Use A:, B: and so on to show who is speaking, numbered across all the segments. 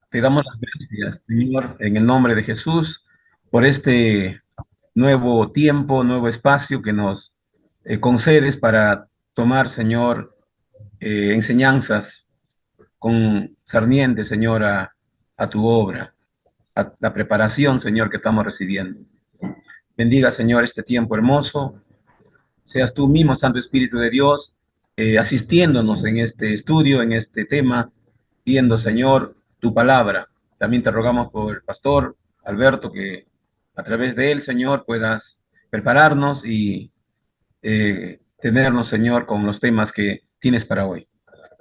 A: Te damos las gracias, Señor, en el nombre de Jesús, por este nuevo tiempo, nuevo espacio que nos concedes para tomar, Señor, enseñanzas concernientes, Señor, a tu obra, a la preparación, Señor, que estamos recibiendo. Bendiga, Señor, este tiempo hermoso. Seas tú mismo, Santo Espíritu de Dios, asistiéndonos en este estudio, en este tema, viendo, Señor, tu palabra. También te rogamos por el pastor Alberto, que a través de él, Señor, puedas prepararnos y tenernos, Señor, con los temas que tienes para hoy.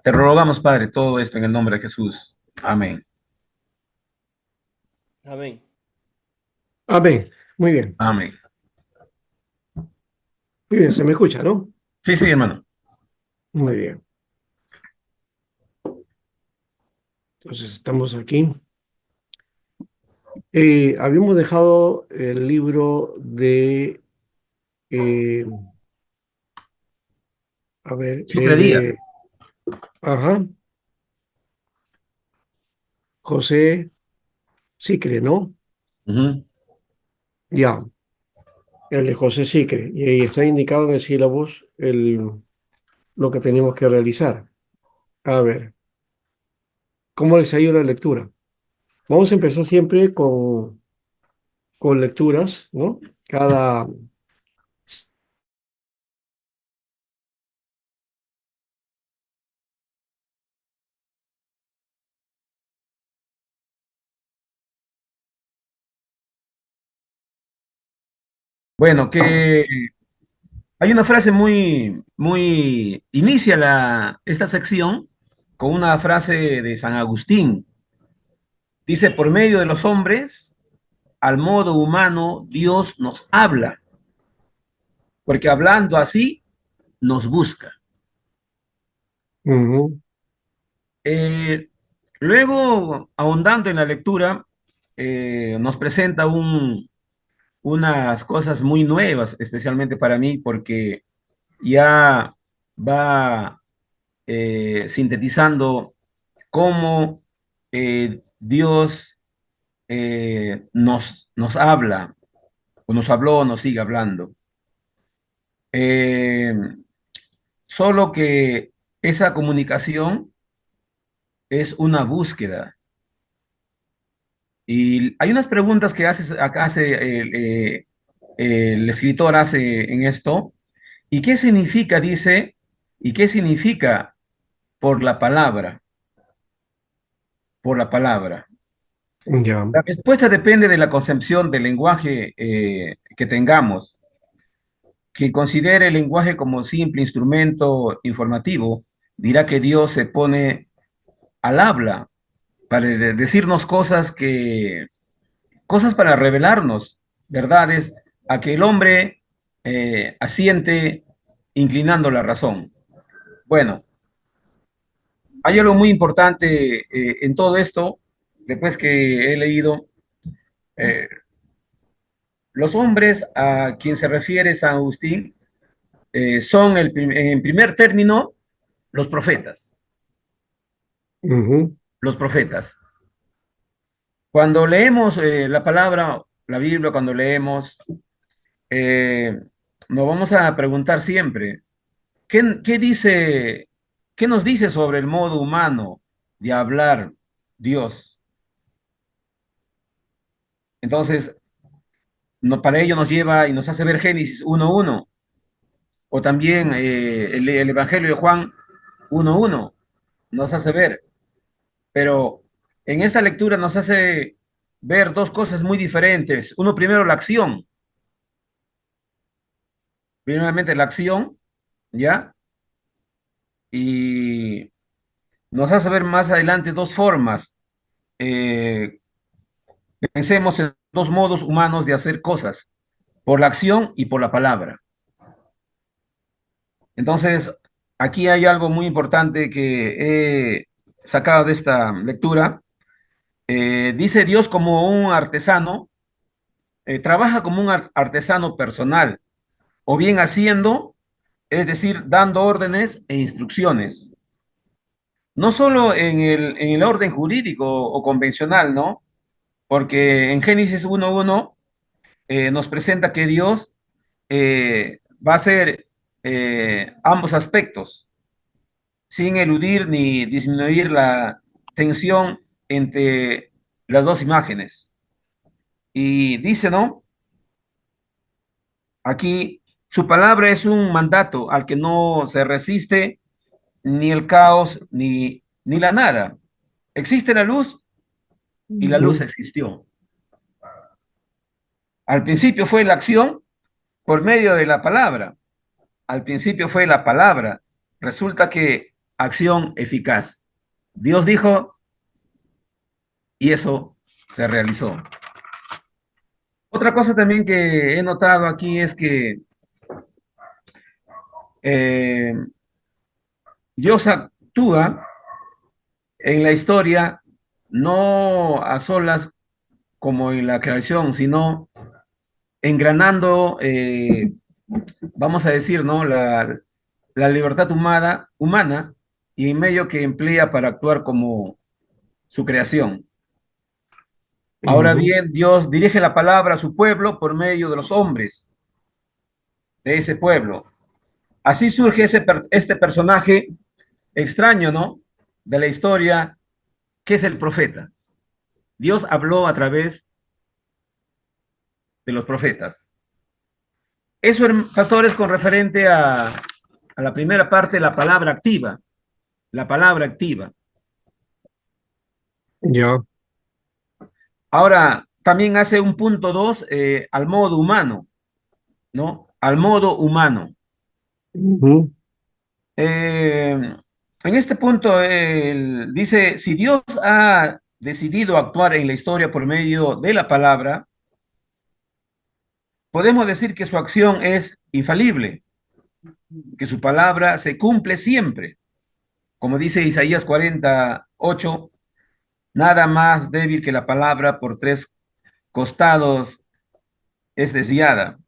A: Te rogamos, Padre, todo esto en el nombre de Jesús. Amén.
B: Amén.
C: Amén. Muy bien.
A: Amén.
C: Muy bien, se me escucha, ¿no?
A: Sí, sí, hermano.
C: Muy bien. Entonces estamos aquí. Habíamos dejado el libro de, eh, a ver,
A: Sucre Díaz.
C: ajá, José Sicre, ¿no?
A: Ujú.
C: Ya, el de José Sicre. Y ahí está indicado en el sílabus lo que tenemos que realizar. A ver, ¿cómo les ha ido la lectura? Vamos a empezar siempre con lecturas, ¿no? Cada
A: Bueno, que hay una frase muy, inicia esta sección con una frase de San Agustín. Dice, por medio de los hombres, al modo humano, Dios nos habla, porque hablando así, nos busca.
C: Ujú.
A: Eh, Luego, ahondando en la lectura, nos presenta unas cosas muy nuevas, especialmente para mí, porque ya va sintetizando cómo Dios nos habla, o nos habló, o nos sigue hablando. Eh, Solo que esa comunicación es una búsqueda. Y hay unas preguntas que acá hace el escritor hace en esto. ¿Y qué significa, dice, y qué significa por la palabra? Por la palabra.
C: Ya.
A: La respuesta depende de la concepción del lenguaje que tengamos. Quien considere el lenguaje como simple instrumento informativo, dirá que Dios se pone al habla para decirnos cosas para revelarnos verdades a que el hombre asiente inclinando la razón. Bueno, hay algo muy importante en todo esto, después que he leído, eh, los hombres a quien se refiere San Agustín son en primer término los profetas,
C: Ujú.
A: los profetas. Cuando leemos la palabra, la Biblia, cuando leemos, eh, nos vamos a preguntar siempre, ¿qué dice, qué nos dice sobre el modo humano de hablar Dios? Entonces, para ello nos lleva y nos hace ver Génesis 1:1 o también el Evangelio de Juan 1:1 nos hace ver, pero en esta lectura nos hace ver dos cosas muy diferentes. Uno, primero, la acción, primeramente la acción, ¿ya? Y nos hace ver más adelante dos formas. Eh, Pensemos en dos modos humanos de hacer cosas, por la acción y por la palabra. Entonces, aquí hay algo muy importante que he sacado de esta lectura. Dice Dios como un artesano, trabaja como un artesano personal, o bien haciendo, es decir, dando órdenes e instrucciones. no solo en el orden jurídico o convencional, ¿no? Porque en Génesis 1:1 nos presenta que Dios va a hacer ambos aspectos, sin eludir ni disminuir la tensión entre las dos imágenes. Y dice, ¿no? Aquí, su palabra es un mandato al que no se resiste ni el caos ni la nada. Existe la luz y la luz
C: Ujú.
A: existió. Al principio fue la acción por medio de la palabra. Al principio fue la palabra. Resulta que acción eficaz. Dios dijo y eso se realizó. Otra cosa también que he notado aquí es que eh, Dios actúa en la historia no a solas como en la creación, sino engranando, vamos a decir, ¿no? La libertad humana y en medio que emplea para actuar como su creación. Ahora
C: Ujú.
A: bien, Dios dirige la palabra a su pueblo por medio de los hombres de ese pueblo. Así surge este personaje extraño, ¿no? De la historia, que es el profeta. Dios habló a través de los profetas. Eso, pastores, con referente a la primera parte, la palabra activa. La palabra activa.
C: Ya.
A: Ahora, también hace un punto dos al modo humano, ¿no? Al modo humano.
C: Ujú.
A: En este punto, él dice, si Dios ha decidido actuar en la historia por medio de la palabra, podemos decir que su acción es infalible, que su palabra se cumple siempre. Como dice Isaías 48, nada más débil que la palabra por tres costados es desviada.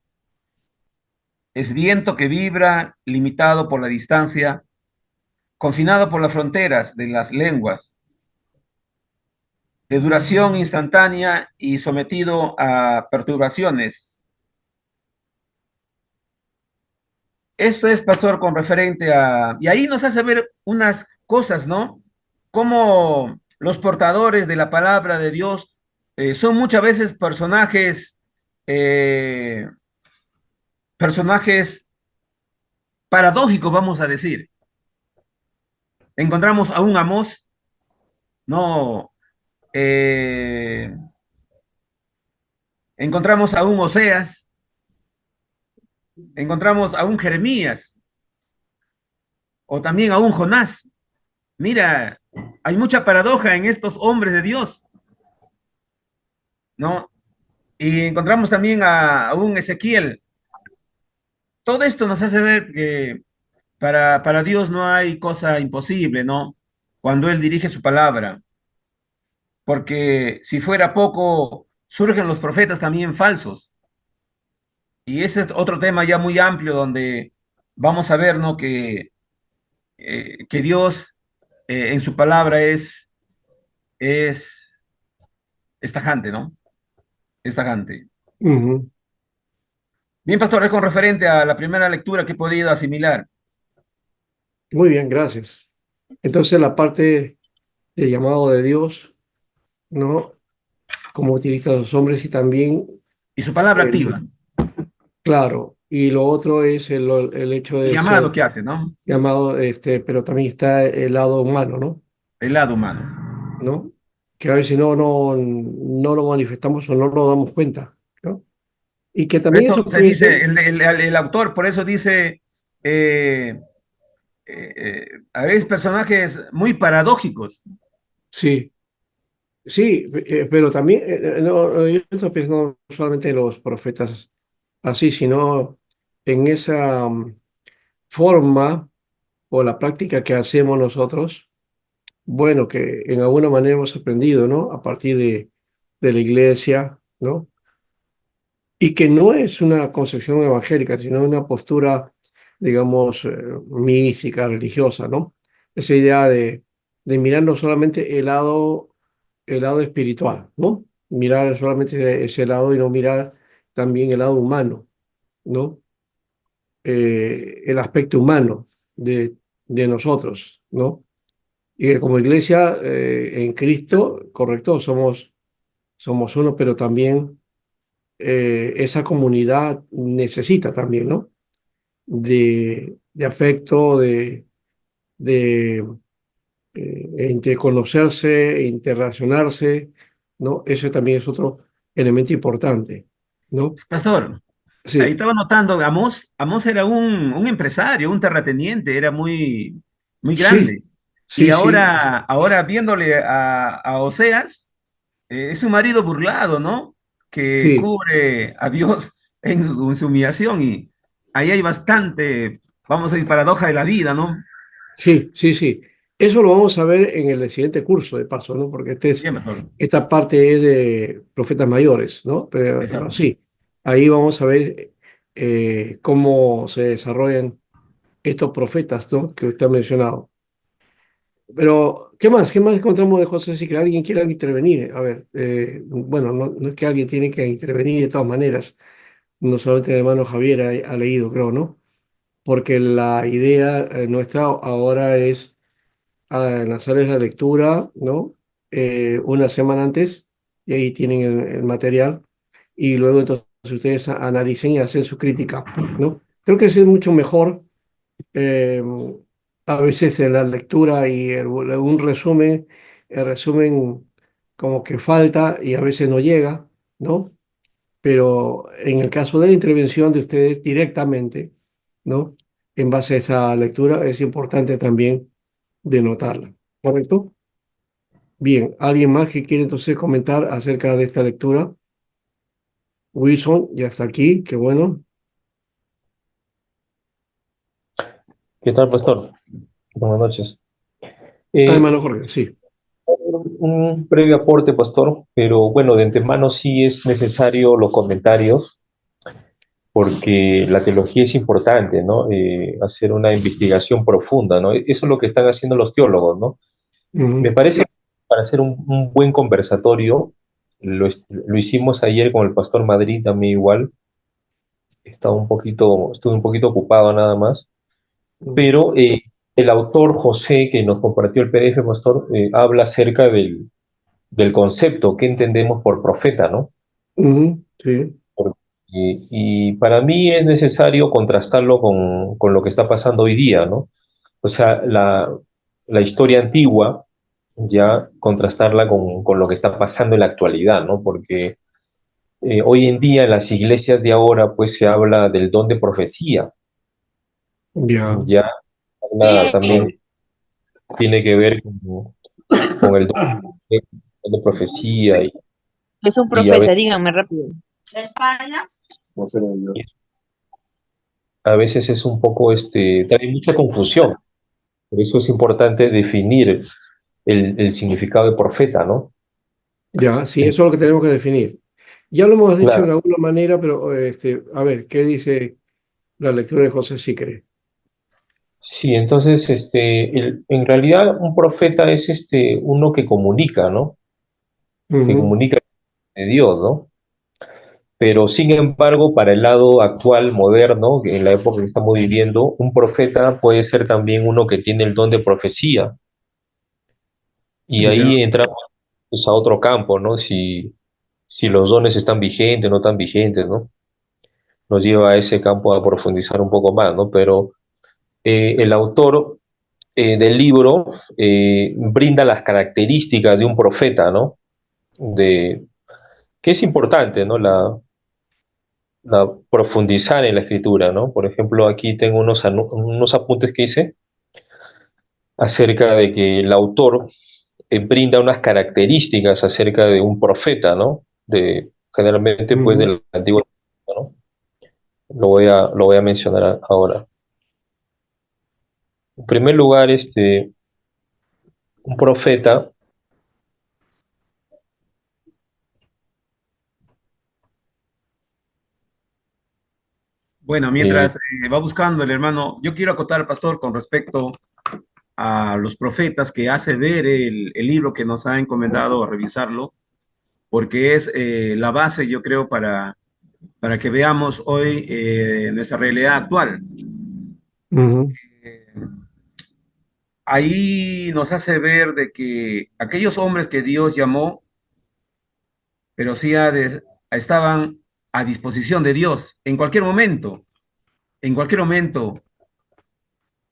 A: Es viento que vibra, limitado por la distancia, confinado por las fronteras de las lenguas, de duración instantánea y sometido a perturbaciones. Esto es, pastor, con referente a... Y ahí nos hace ver unas cosas, ¿no? Como los portadores de la palabra de Dios son muchas veces eh, personajes paradójicos, vamos a decir. Encontramos a un Amós, ¿no? Eh, encontramos a un Oseas, encontramos a un Jeremías o también a un Jonás. Mira, hay mucha paradoja en estos hombres de Dios, ¿no? Y encontramos también a un Ezequiel. Todo esto nos hace ver que para Dios no hay cosa imposible, ¿no? Cuando Él dirige su palabra, porque si fuera poco, surgen los profetas también falsos. Y ese es otro tema ya muy amplio donde vamos a ver, ¿no? Que Dios en su palabra es, es tajante, ¿no? Es tajante.
C: Ujú.
A: Bien, pastor, es con referente a la primera lectura que he podido asimilar.
C: Muy bien, gracias. Entonces la parte del llamado de Dios, ¿no? Cómo utiliza a los hombres y también
A: Y su palabra activa,
C: el, claro, y lo otro es el hecho
A: el
C: de
A: llamado
C: ser
A: que hace, ¿no?
C: llamado, pero también está el lado humano, ¿no?
A: El lado humano.
C: ¿No? Que a veces no lo manifestamos o no lo damos cuenta, ¿no? Y que
A: Por
C: también
A: eso
C: eso
A: se
C: puede
A: dice,
C: ser,
A: el autor, por eso dice, eh, a veces personajes muy paradójicos.
C: sí, sí, pero también, yo estoy pensando no solamente en los profetas así, sino en esa forma o la práctica que hacemos nosotros, bueno, que en alguna manera hemos aprendido, ¿no? A partir de la iglesia, ¿no? Y que no es una concepción evangélica, sino una postura, digamos, mística, religiosa, ¿no? Esa idea de mirar no solamente el lado espiritual, ¿no? Mirar solamente ese lado y no mirar también el lado humano, ¿no? El aspecto humano de nosotros, ¿no? Y que como iglesia en Cristo, correcto, somos uno, pero también esa comunidad necesita también, ¿no? De afecto, de interconocerse, interrelacionarse, ¿no? Eso también es otro elemento importante, ¿no?
A: Pastor, ahí
C: Sí,
A: estaba notando, Amós era un empresario, un terrateniente, era muy
C: sí,
A: grande. Y
C: sí, sí,
A: ahora viéndole a Oseas, es un marido burlado, ¿no? Que
C: sí,
A: cubre a Dios en su humillación y ahí hay bastante, vamos a decir, paradoja de la vida, ¿no?
C: sí, sí, sí. Eso lo vamos a ver en el siguiente curso, de paso, ¿no? Porque
A: Bien, pastor.
C: esta parte es de profetas mayores, ¿no? Pero
A: Exacto.
C: sí, ahí vamos a ver cómo se desarrollan estos profetas, ¿no? Que usted ha mencionado. Pero, ¿qué más? ¿Qué más encontramos de José? Si que alguien quiera intervenir. A ver, bueno, no es que alguien tiene que intervenir de todas maneras. No solamente el hermano Javier ha leído, creo, ¿no? Porque la idea nuestra ahora es lanzarles la lectura, ¿no? Una semana antes, y ahí tienen el material, y luego entonces ustedes analicen y hacen su crítica, ¿no? Creo que es mucho mejor eh, a veces en la lectura y un resumen, el resumen como que falta y a veces no llega, ¿no? Pero en el caso de la intervención de ustedes directamente, ¿no? En base a esa lectura es importante también denotarla, ¿correcto? Bien, ¿alguien más que quiere entonces comentar acerca de esta lectura? Wilson, ya está aquí, qué bueno.
B: ¿Qué tal, pastor? Buenas noches.
C: Ah,
B: Eh,
C: hermano Jorge, sí.
B: un breve aporte, pastor, pero bueno, de antemano sí es necesario los comentarios porque la teología es importante, ¿no? Hacer una investigación profunda, ¿no? Eso es lo que están haciendo los teólogos, ¿no? Me
C: Ujú,
B: parece que para hacer un buen conversatorio, lo hicimos ayer con el pastor Madrid también igual, estuve un poquito ocupado nada más,
C: ujú,
B: pero el autor José, que nos compartió el PDF, pastor, habla acerca del concepto que entendemos por profeta, ¿no?
C: ujú, sí,
B: Y para mí es necesario contrastarlo con lo que está pasando hoy día, ¿no? O sea, la historia antigua, ya contrastarla con lo que está pasando en la actualidad, ¿no? Porque hoy en día en las iglesias de ahora, pues se habla del don de profecía,
C: ya.
B: ya también tiene que ver con el don de profecía
D: Es un
B: y a
D: profeta,
B: veces,
D: díganme rápido.
B: a veces es un poco, trae mucha confusión. Por eso es importante definir el significado de profeta, ¿no?
C: Ya, sí,
B: En-
C: eso es lo que tenemos que definir. Ya lo hemos dicho de
B: claro,
C: alguna manera, pero a ver, ¿qué dice la lectura de José Sicre?
B: sí, entonces, en realidad un profeta es uno que comunica, ¿no? Que
C: Ujú,
B: comunica de Dios, ¿no? Pero sin embargo, para el lado actual, moderno, en la época que estamos viviendo, un profeta puede ser también uno que tiene el don de profecía. Y
C: ya,
B: ahí entramos pues, a otro campo, ¿no? Si los dones están vigentes, no están vigentes, ¿no? Nos lleva a ese campo a profundizar un poco más, ¿no? Pero el autor del libro brinda las características de un profeta, ¿no? Que es importante, ¿no? Profundizar en la escritura, ¿no? Por ejemplo, aquí tengo unos apuntes que hice acerca de que el autor brinda unas características acerca de un profeta, ¿no? Generalmente, pues,
C: ujú,
B: del Antiguo Testamento, ¿no? Lo voy a mencionar ahora. En primer lugar, un profeta.
A: Bueno,
B: eh,
A: mientras va buscando el hermano, yo quiero acotar, pastor, con respecto a los profetas, que hace ver el libro que nos ha encomendado revisarlo, porque es la base, yo creo, para que veamos hoy nuestra realidad actual.
C: Ujú,
A: Ahí nos hace ver de que aquellos hombres que Dios llamó, pero sí estaban a disposición de Dios en cualquier momento.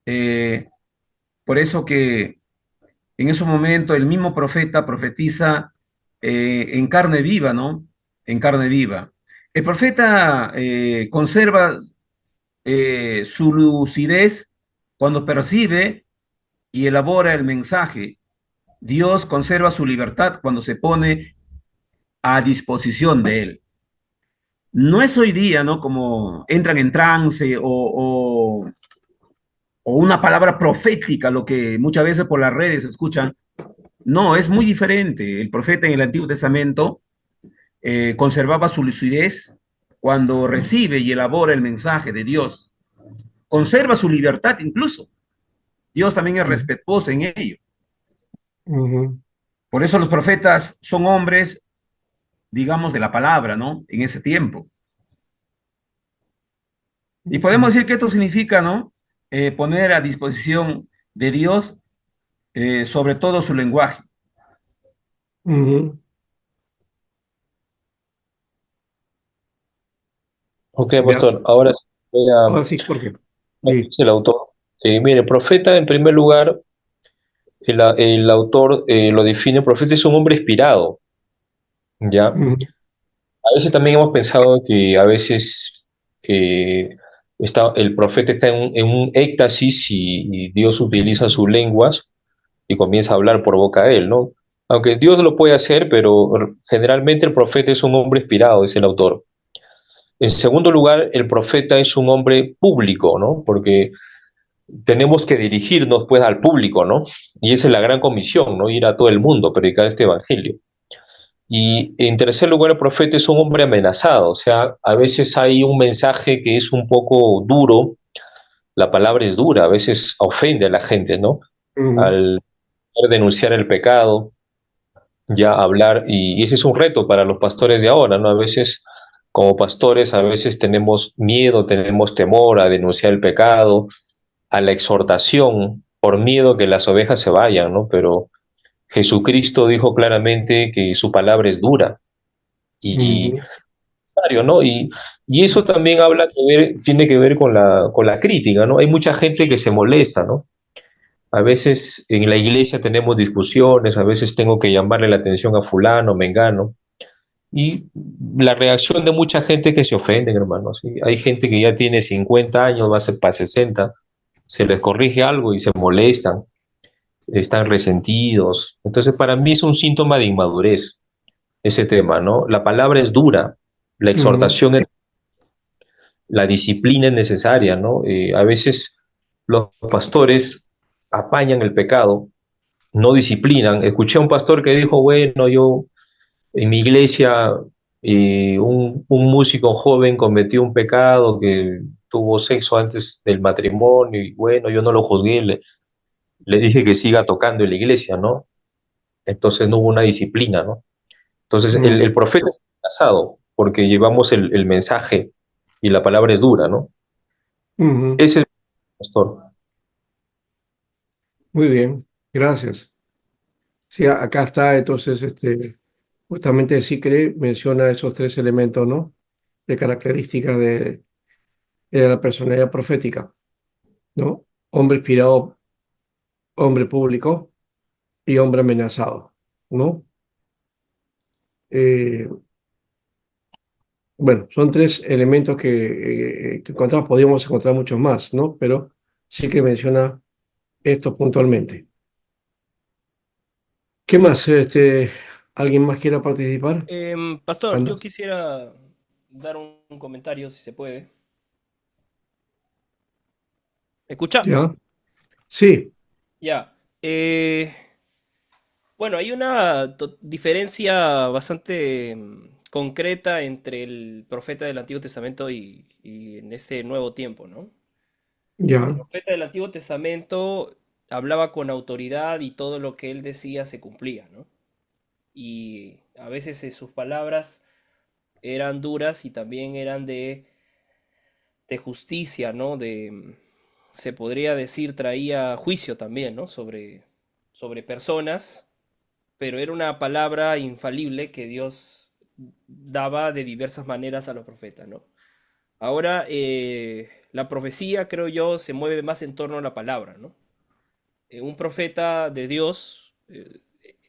A: Eh, por eso que en ese momento el mismo profeta profetiza en carne viva, ¿no? En carne viva. El profeta conserva su lucidez cuando percibe y elabora el mensaje. Dios conserva su libertad cuando se pone a disposición de él. No es hoy día, ¿no? Como entran en trance o una palabra profética, lo que muchas veces por las redes se escuchan. No, es muy diferente. El profeta en el Antiguo Testamento conservaba su lucidez cuando recibe y elabora el mensaje de Dios. Conserva su libertad incluso. Dios también es respetuoso en ello.
C: ujú,
A: Por eso los profetas son hombres, digamos, de la palabra, ¿no? En ese tiempo. Y podemos
C: ujú,
A: decir que esto significa, ¿no? Poner a disposición de Dios sobre todo su lenguaje.
C: ujú.
B: Ok,
C: Ya,
B: pastor, ahora sí voy
C: ahora
B: a
C: sí, Jorge.
B: lo que
C: Sí.
B: dice el autor. Mire, profeta, en primer lugar, el autor lo define, profeta es un hombre inspirado, ¿ya?
C: Ujú,
B: A veces también hemos pensado que a veces eh, el profeta está en un éxtasis y Dios utiliza sus lenguas y comienza a hablar por boca de él, ¿no? Aunque Dios lo puede hacer, pero generalmente el profeta es un hombre inspirado, es el autor. En segundo lugar, el profeta es un hombre público, ¿no? Porque tenemos que dirigirnos pues al público, ¿no? Y esa es la gran comisión, ¿no? Ir a todo el mundo, predicar este evangelio. Y en tercer lugar, el profeta es un hombre amenazado, o sea, a veces hay un mensaje que es un poco duro, la palabra es dura, a veces ofende a la gente, ¿no?
C: ujú,
B: Al denunciar el pecado, ya hablar, y ese es un reto para los pastores de ahora, ¿no? A veces, como pastores, a veces tenemos miedo, tenemos temor a denunciar el pecado, a la exhortación, por miedo que las ovejas se vayan, ¿no? Pero Jesucristo dijo claramente que su palabra es dura y,
C: ujú,
B: ¿no? Y eso también tiene que ver con la crítica, ¿no? Hay mucha gente que se molesta, ¿no? A veces en la iglesia tenemos discusiones, a veces tengo que llamarle la atención a fulano, mengano, y la reacción de mucha gente que se ofenden, hermanos. ¿Sí? Hay gente que ya tiene 50 años, va a ser para 60, se les corrige algo y se molestan, están resentidos. Entonces, para mí es un síntoma de inmadurez ese tema, ¿no? La palabra es dura, la
C: ujú,
B: exhortación, la disciplina es necesaria, ¿no? A veces los pastores apañan el pecado, no disciplinan. Escuché a un pastor que dijo, bueno, yo en mi iglesia un músico joven cometió un pecado que tuvo sexo antes del matrimonio y bueno, yo no lo juzgué, le dije que siga tocando en la iglesia, ¿no? Entonces no hubo una disciplina, ¿no? Entonces
C: ujú,
B: el profeta es casado porque llevamos el mensaje y la palabra es dura, ¿no?
C: ujú.
B: Ese es el pastor.
C: Muy bien, gracias. Sí, acá está, entonces, justamente Sicre menciona esos tres elementos, ¿no? De características de la personalidad profética, ¿no? Hombre inspirado, hombre público y hombre amenazado, ¿no? Eh, bueno, son tres elementos que encontramos, podríamos encontrar muchos más, ¿no? Pero sí que menciona esto puntualmente. ¿Qué más? ¿Alguien más quiera participar?
D: Pastor,
C: Anda.
D: yo quisiera dar un comentario, si se puede. ¿Me escucha?
C: ¿Ya? Sí,
D: Ya. Bueno, hay una diferencia bastante concreta entre el profeta del Antiguo Testamento y en este nuevo tiempo, ¿no? El
C: ya.
D: profeta del Antiguo Testamento hablaba con autoridad y todo lo que él decía se cumplía, ¿no? Y a veces sus palabras eran duras y también eran de justicia, ¿no? Se podría decir, traía juicio también, ¿no? Sobre personas, pero era una palabra infalible que Dios daba de diversas maneras a los profetas, ¿no? Ahora, la profecía, creo yo, se mueve más en torno a la palabra, ¿no? Un profeta de Dios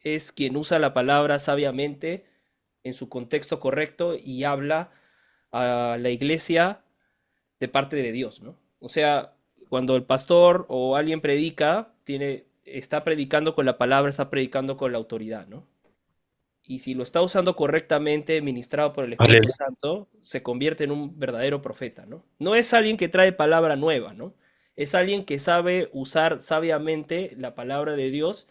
D: es quien usa la palabra sabiamente en su contexto correcto y habla a la iglesia de parte de Dios, ¿no? O sea, cuando el pastor o alguien predica, está predicando con la palabra, está predicando con la autoridad, ¿no? Y si lo está usando correctamente, ministrado por el Espíritu
B: Aleluya.
D: Santo, se convierte en un verdadero profeta, ¿no? No es alguien que trae palabra nueva, ¿no? Es alguien que sabe usar sabiamente la palabra de Dios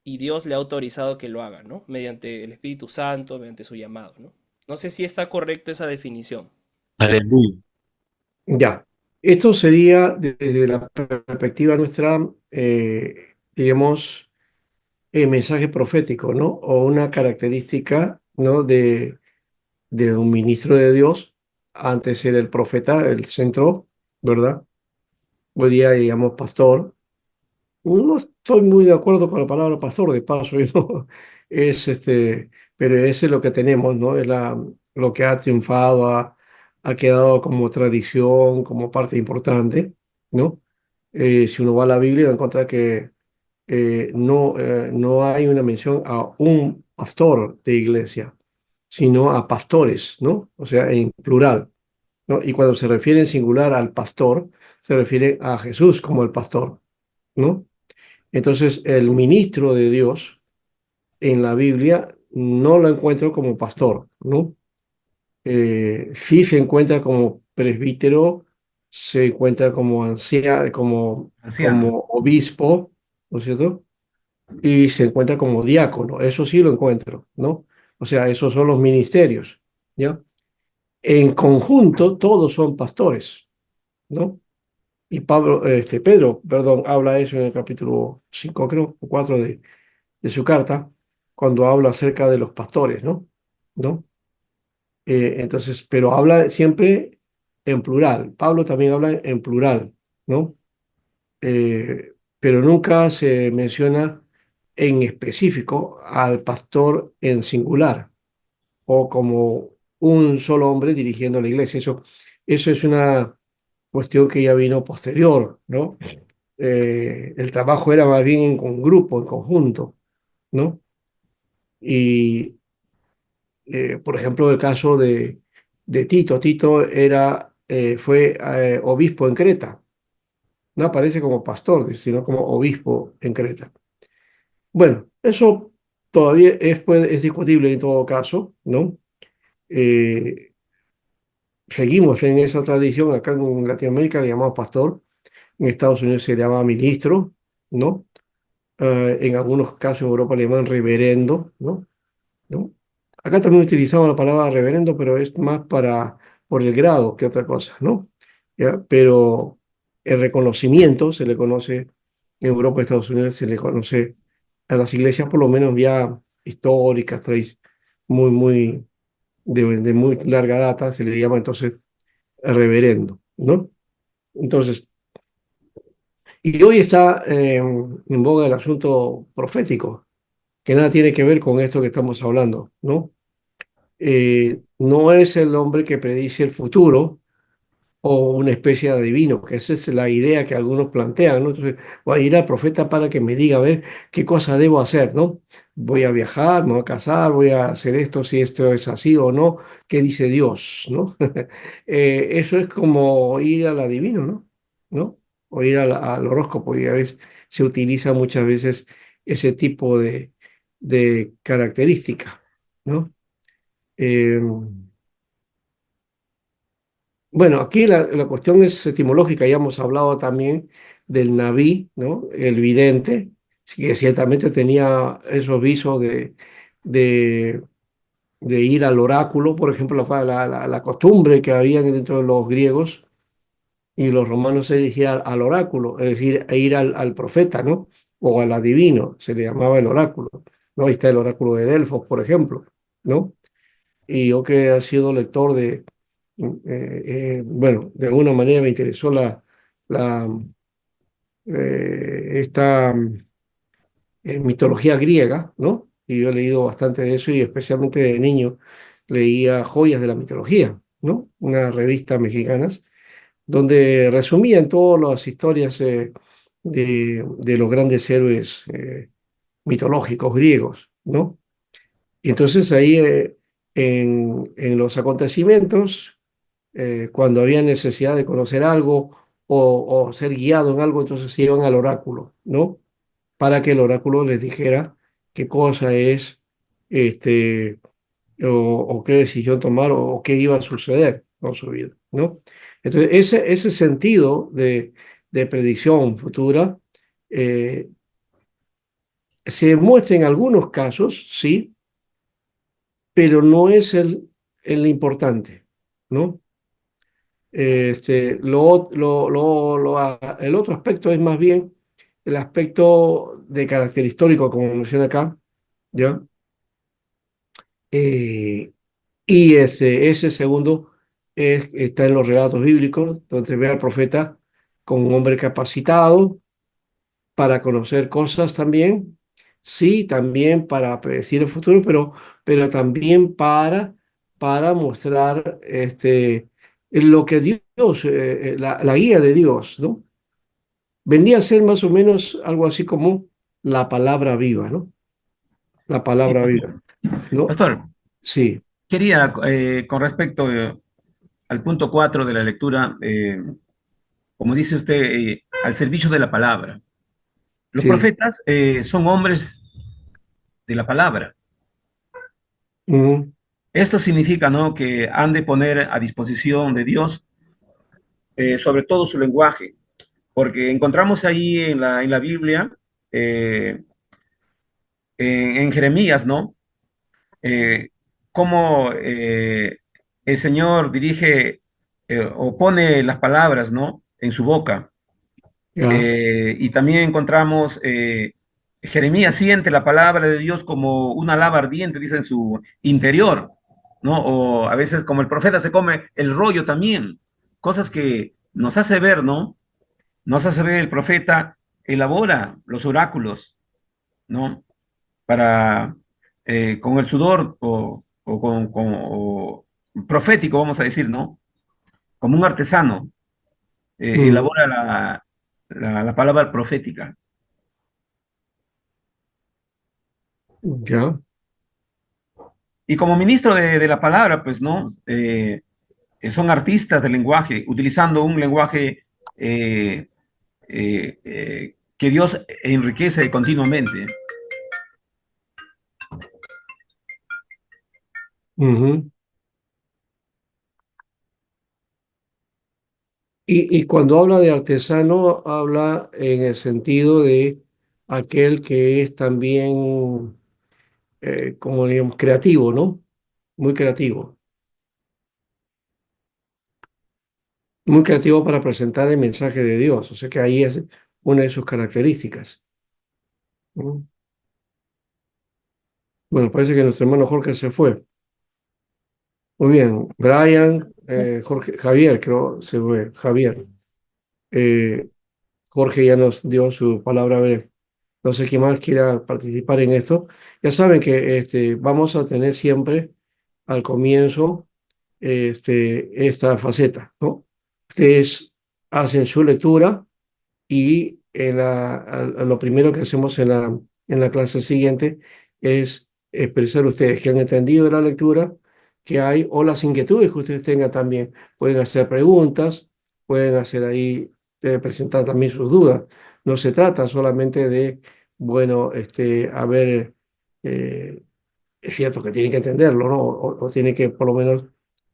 D: y Dios le ha autorizado que lo haga, ¿no? Mediante el Espíritu Santo, mediante su llamado, ¿no? No sé si está correcto esa definición.
B: Aleluya.
C: Ya, esto sería desde la perspectiva nuestra, diríamos, mensaje profético, ¿no? O una característica, ¿no? De un ministro de Dios. Antes era el profeta, el centro, ¿verdad? Hoy día, digamos, pastor. No estoy muy de acuerdo con la palabra pastor, de paso, ¿no? Es pero ese es lo que tenemos, ¿no? Es lo que ha triunfado, ha quedado como tradición, como parte importante, ¿no? Si uno va a la Biblia, va a encontrar que no hay una mención a un pastor de iglesia, sino a pastores, ¿no? O sea, en plural, ¿no? Y cuando se refiere en singular al pastor, se refiere a Jesús como el pastor, ¿no? Entonces, el ministro de Dios en la Biblia no lo encuentro como pastor, ¿no? Sí se encuentra como presbítero, se encuentra como anciano,
A: Anciano.
C: como obispo, ¿no es cierto? Y se encuentra como diácono, eso sí lo encuentro, ¿no? O sea, esos son los ministerios, ¿ya? En conjunto, todos son pastores, ¿no? Y Pedro, perdón, habla de eso en el capítulo 5 creo, o 4 de su carta, cuando habla acerca de los pastores, ¿no? ¿No? Entonces, pero habla siempre en plural. Pablo también habla en plural, ¿no? Pero nunca se menciona en específico al pastor en singular o como un solo hombre dirigiendo la iglesia. Eso es una cuestión que ya vino posterior, ¿no? El trabajo era más bien en grupo, en conjunto, ¿no? Y por ejemplo, el caso de Tito. Tito fue obispo en Creta. No aparece como pastor, sino como obispo en Creta. Bueno, eso todavía es discutible en todo caso, ¿no? Eh, Seguimos en esa tradición. Acá en Latinoamérica le llamamos pastor. En Estados Unidos se le llama ministro, ¿no? En algunos casos en Europa le llaman reverendo, ¿no? ¿No? Acá también utilizamos la palabra reverendo, pero es más por el grado que otra cosa, ¿no? ¿Ya? Pero el reconocimiento se le conoce en Europa y Estados Unidos, se le conoce a las iglesias, por lo menos ya históricas, muy, de muy larga data, se le llama entonces reverendo, ¿no? Entonces, y hoy está en boga el asunto profético, que nada tiene que ver con esto que estamos hablando, ¿no? No es el hombre que predice el futuro o una especie de adivino, que esa es la idea que algunos plantean, ¿no? Entonces, voy a ir al profeta para que me diga, a ver, qué cosa debo hacer, ¿no? Voy a viajar, me voy a casar, voy a hacer esto, si esto es así o no, ¿qué dice Dios, ¿no? Eso es como ir al adivino, ¿no? ¿No? O ir al horóscopo, y a veces se utiliza muchas veces ese tipo de característica, ¿no? Eh, bueno, aquí la cuestión es etimológica, ya hemos hablado también del Naví, ¿no? El vidente, sí, que ciertamente tenía esos visos de, de ir al oráculo, por ejemplo, la costumbre que había dentro de los griegos y los romanos se dirigían al oráculo, es decir, a ir al profeta, ¿no? O al adivino, se le llamaba el oráculo, ¿no? Ahí está el oráculo de Delfos, por ejemplo, ¿no? Y yo que he sido lector bueno, de alguna manera me interesó la, esta mitología griega, ¿no? Y yo he leído bastante de eso y especialmente de niño leía Joyas de la Mitología, ¿no? Unas revistas mexicanas donde resumían todas las historias de los grandes héroes mitológicos griegos, ¿no? Y entonces ahí en los acontecimientos, cuando había necesidad de conocer algo o ser guiado en algo, entonces se iban al oráculo, ¿no? Para que el oráculo les dijera qué cosa es, este, o qué decisión tomar o qué iba a suceder con su vida, ¿no? Entonces, ese sentido de predicción futura eh, se muestra en algunos casos, sí, pero no es el importante, ¿no? El otro aspecto es más bien el aspecto de carácter histórico, como menciona acá, ¿ya? Eh, y ese segundo está en los relatos bíblicos, donde ve al profeta como un hombre capacitado para conocer cosas también, sí, también para predecir el futuro, pero también para mostrar lo que Dios, la guía de Dios, ¿no? Venía a ser más o menos algo así como la palabra viva, ¿no? La
A: Sí,
C: palabra
A: pastor.
C: viva, ¿no?
A: Pastor,
C: Sí,
A: quería, con respecto al punto 4 de la lectura, como dice usted, al servicio de la palabra. Los
C: sí.
A: profetas son hombres de la palabra.
C: Ujú,
A: Esto significa, ¿no?, que han de poner a disposición de Dios, sobre todo su lenguaje, porque encontramos ahí en la Biblia, eh, en Jeremías, ¿no? Eh, cómo el Señor dirige o pone las palabras, ¿no?, en su boca.
C: ya,
A: Y también encontramos, Jeremías siente la palabra de Dios como una lava ardiente, dice, en su interior, ¿no? O a veces como el profeta se come el rollo también, cosas que nos hace ver, ¿no? Nos hace ver el profeta elabora los oráculos, ¿no? Para, con el sudor o profético, vamos a decir, ¿no? Como un artesano,
C: ujú,
A: elabora la palabra profética.
C: ya,
A: Y como ministro de la palabra, pues, ¿no? Son artistas del lenguaje, utilizando un lenguaje que Dios enriquece continuamente.
C: ujú. Y cuando habla de artesano, habla en el sentido de aquel que es también, como digamos, creativo, ¿no? Muy creativo. Muy creativo para presentar el mensaje de Dios. O sea que ahí es una de sus características. ¿No? Bueno, parece que nuestro hermano Jorge se fue. Muy bien. Brian, Jorge, Javier, creo, se fue. Javier. Eh, Jorge ya nos dio su palabra. A ver, no sé quién más quiera participar en esto. Ya saben que vamos a tener siempre al comienzo esta faceta, ¿no? Ustedes hacen su lectura y lo primero que hacemos en la clase siguiente es expresar ustedes que han entendido de la lectura, que hay, o las inquietudes que ustedes tengan también. Pueden hacer preguntas, pueden hacer ahí, presentar también sus dudas. No se trata solamente de, bueno, a ver, eh, es cierto que tienen que entenderlo, ¿no? O tienen que por lo menos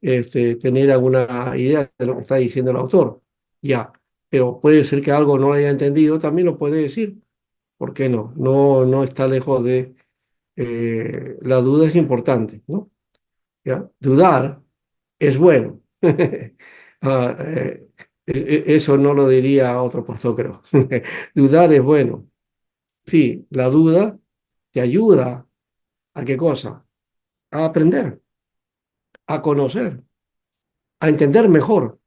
C: tener alguna idea de lo que está diciendo el autor. Ya, pero puede ser que algo no lo haya entendido, también lo puede decir. ¿Por qué no? No está lejos de... la duda es importante, ¿no? ¿Ya? Dudar es bueno. Ah, Eso no lo diría otro pastor, creo. Dudar es bueno. Sí, la duda te ayuda a qué cosa? A aprender, a conocer, a entender mejor.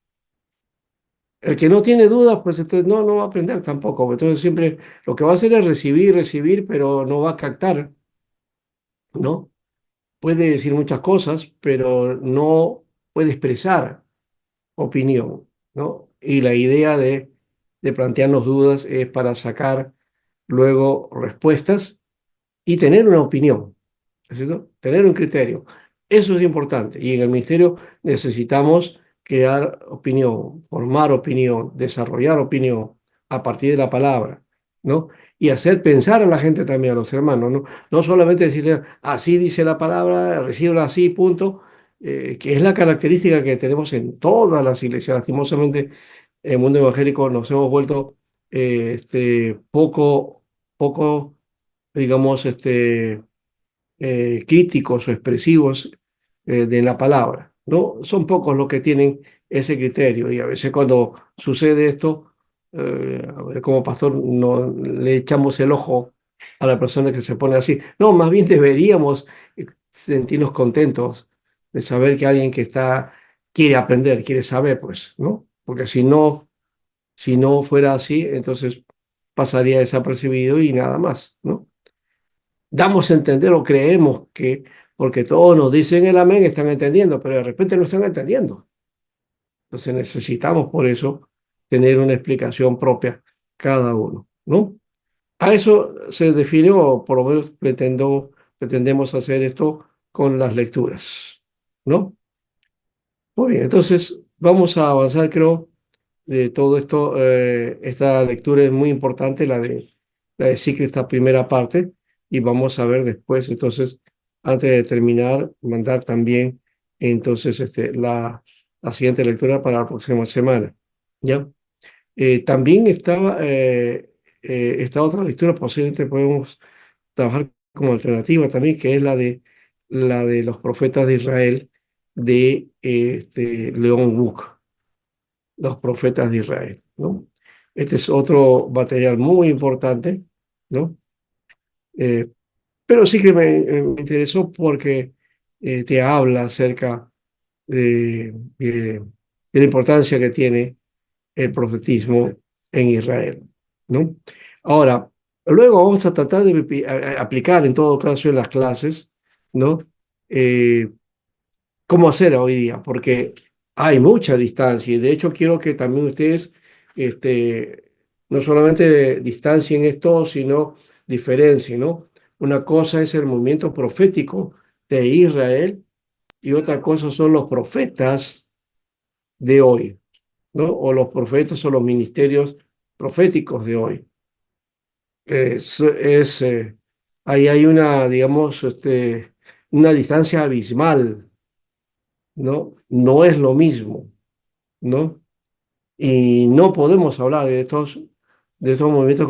C: El que no tiene dudas, pues entonces no va a aprender tampoco. Entonces siempre lo que va a hacer es recibir, recibir, pero no va a captar, ¿no? Puede decir muchas cosas, pero no puede expresar opinión, ¿no? Y la idea de plantearnos dudas es para sacar luego respuestas y tener una opinión. ¿No es cierto? Tener un criterio. Eso es importante. Y en el ministerio necesitamos crear opinión, formar opinión, desarrollar opinión a partir de la palabra, ¿no? Y hacer pensar a la gente también, a los hermanos, ¿no? No solamente decirle, así dice la palabra, recíbela así, punto, que es la característica que tenemos en todas las iglesias. Lastimosamente, en el mundo evangélico nos hemos vuelto poco, digamos, críticos o expresivos de la palabra, ¿no? Son pocos los que tienen ese criterio y a veces cuando sucede esto, a ver, como pastor no le echamos el ojo a la persona que se pone así. No, más bien deberíamos sentirnos contentos de saber que alguien que está quiere aprender, quiere saber, pues, ¿no? Porque si no fuera así, entonces pasaría desapercibido y nada más, ¿no? Damos a entender o creemos que porque todos nos dicen el amén están entendiendo, pero de repente no están entendiendo. Entonces necesitamos por eso tener una explicación propia cada uno, ¿no? A eso se define, o por lo menos pretendemos hacer esto con las lecturas, ¿no? Muy bien, entonces vamos a avanzar, creo, de todo esto. Esta lectura es muy importante, la de Secret, esta primera parte, y vamos a ver después, entonces, antes de terminar, mandar también, entonces, la siguiente lectura para la próxima semana, ¿ya? También esta otra lectura, posiblemente podemos trabajar como alternativa también, que es la de los profetas de Israel, de León Wood, los profetas de Israel, ¿no? Este es otro material muy importante, ¿no? Eh, pero sí que me interesó porque te habla acerca de la importancia que tiene el profetismo en Israel, ¿no? Ahora, luego vamos a tratar de aplicar en todo caso en las clases, ¿no? Eh, cómo hacer hoy día, porque hay mucha distancia y de hecho quiero que también ustedes no solamente distancien esto, sino diferencien, ¿no? Una cosa es el movimiento profético de Israel y otra cosa son los profetas de hoy, ¿no? O los profetas o los ministerios proféticos de hoy. Es, ahí hay una, digamos, una distancia abismal, ¿no? No es lo mismo, ¿no? Y no podemos hablar de estos movimientos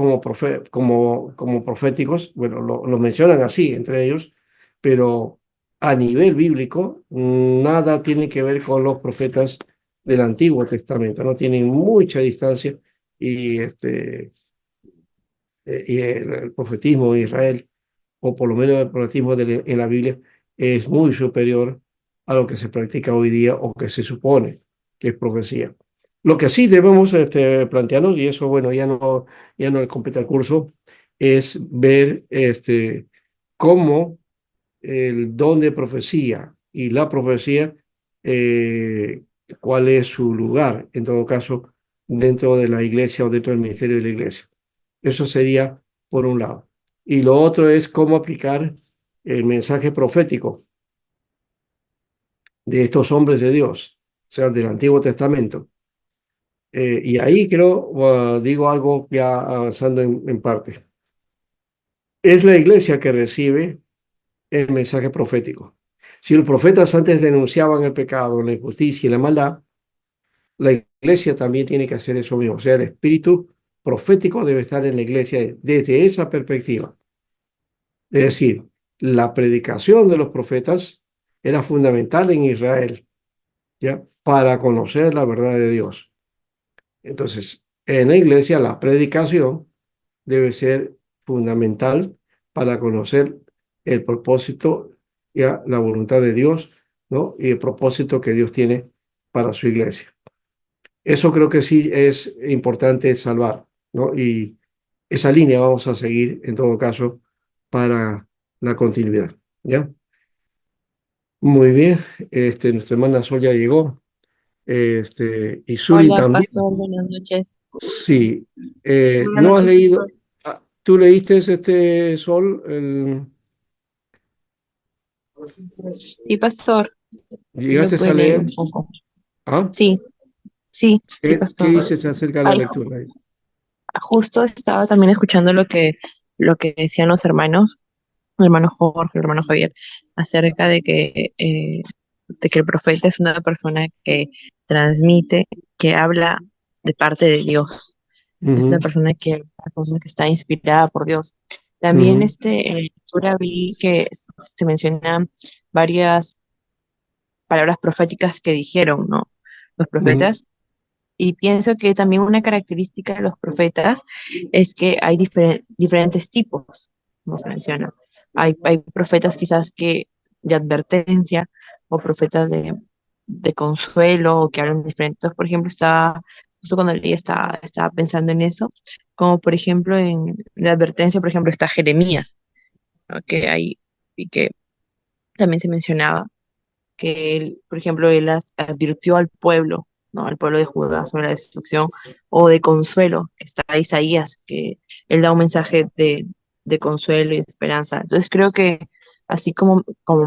C: como proféticos, bueno, lo mencionan así entre ellos, pero a nivel bíblico nada tiene que ver con los profetas del Antiguo Testamento, no tienen mucha distancia y, y el profetismo de Israel, o por lo menos el profetismo en la Biblia, es muy superior a lo que se practica hoy día o que se supone que es profecía. Lo que sí debemos plantearnos, y eso, bueno, ya no compete el curso, es ver cómo el don de profecía y la profecía, eh, cuál es su lugar, en todo caso, dentro de la iglesia o dentro del ministerio de la iglesia. Eso sería por un lado. Y lo otro es cómo aplicar el mensaje profético de estos hombres de Dios, o sea, del Antiguo Testamento. Y ahí creo, digo algo ya avanzando en parte. Es la iglesia que recibe el mensaje profético. Si los profetas antes denunciaban el pecado, la injusticia y la maldad, la iglesia también tiene que hacer eso mismo. O sea, el espíritu profético debe estar en la iglesia desde esa perspectiva. Es decir, la predicación de los profetas era fundamental en Israel, ¿ya? Para conocer la verdad de Dios. Entonces, en la iglesia la predicación debe ser fundamental para conocer el propósito y la voluntad de Dios, ¿no? Y el propósito que Dios tiene para su iglesia. Eso creo que sí es importante salvar, ¿no? Y esa línea vamos a seguir en todo caso para la continuidad, ¿ya? Muy bien, nuestra hermana Sol ya llegó, y Suri
E: Hola,
C: también.
E: pastor, buenas noches.
C: Sí,
E: Buenas
C: ¿no has
E: noches,
C: leído?
E: pastor.
C: ¿Tú leíste Sol?
E: Sí, pastor, sí lo
C: ¿Llegaste
E: pude
C: a
E: leer un
C: leer?
E: poco.
C: ¿Ah?
E: Sí, sí,
C: ¿Qué
E: pastor.
C: dices acerca de la
E: Ay,
C: lectura ahí?
E: justo estaba también escuchando lo que decían los hermanos, el hermano Jorge, el hermano Javier, acerca de que el profeta es una persona que transmite, que habla de parte de Dios. Es
C: Ujú,
E: una persona que está inspirada por Dios. También
C: ujú,
E: en la lectura vi que se mencionan varias palabras proféticas que dijeron, ¿no? Los
C: ujú,
E: profetas. Y pienso que también una característica de los profetas es que hay diferentes tipos, como se menciona. Hay profetas quizás que de advertencia o profetas de consuelo o que hablan diferentes. Por ejemplo, justo cuando leí estaba pensando en eso, como por ejemplo en la advertencia, por ejemplo, está Jeremías, ¿no? Que hay, y que también se mencionaba que él, por ejemplo, advirtió al pueblo, ¿no? Al pueblo de Judá sobre la destrucción, o de consuelo, está Isaías, que él da un mensaje de consuelo y de esperanza. Entonces creo que, así como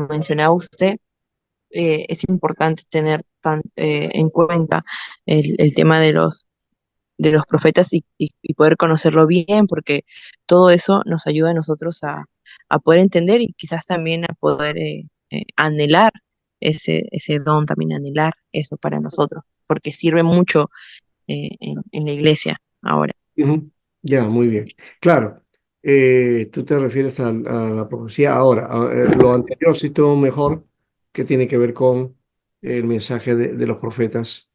E: mencionaba usted, es importante tener en cuenta el tema de los profetas y poder conocerlo bien, porque todo eso nos ayuda a nosotros a poder entender y quizás también a poder anhelar ese don, también anhelar eso para nosotros, porque sirve mucho en la iglesia ahora.
C: ujú. Ya, muy bien. Claro, tú te refieres a la profecía ahora. Lo anterior sí todo mejor, que tiene que ver con el mensaje de los profetas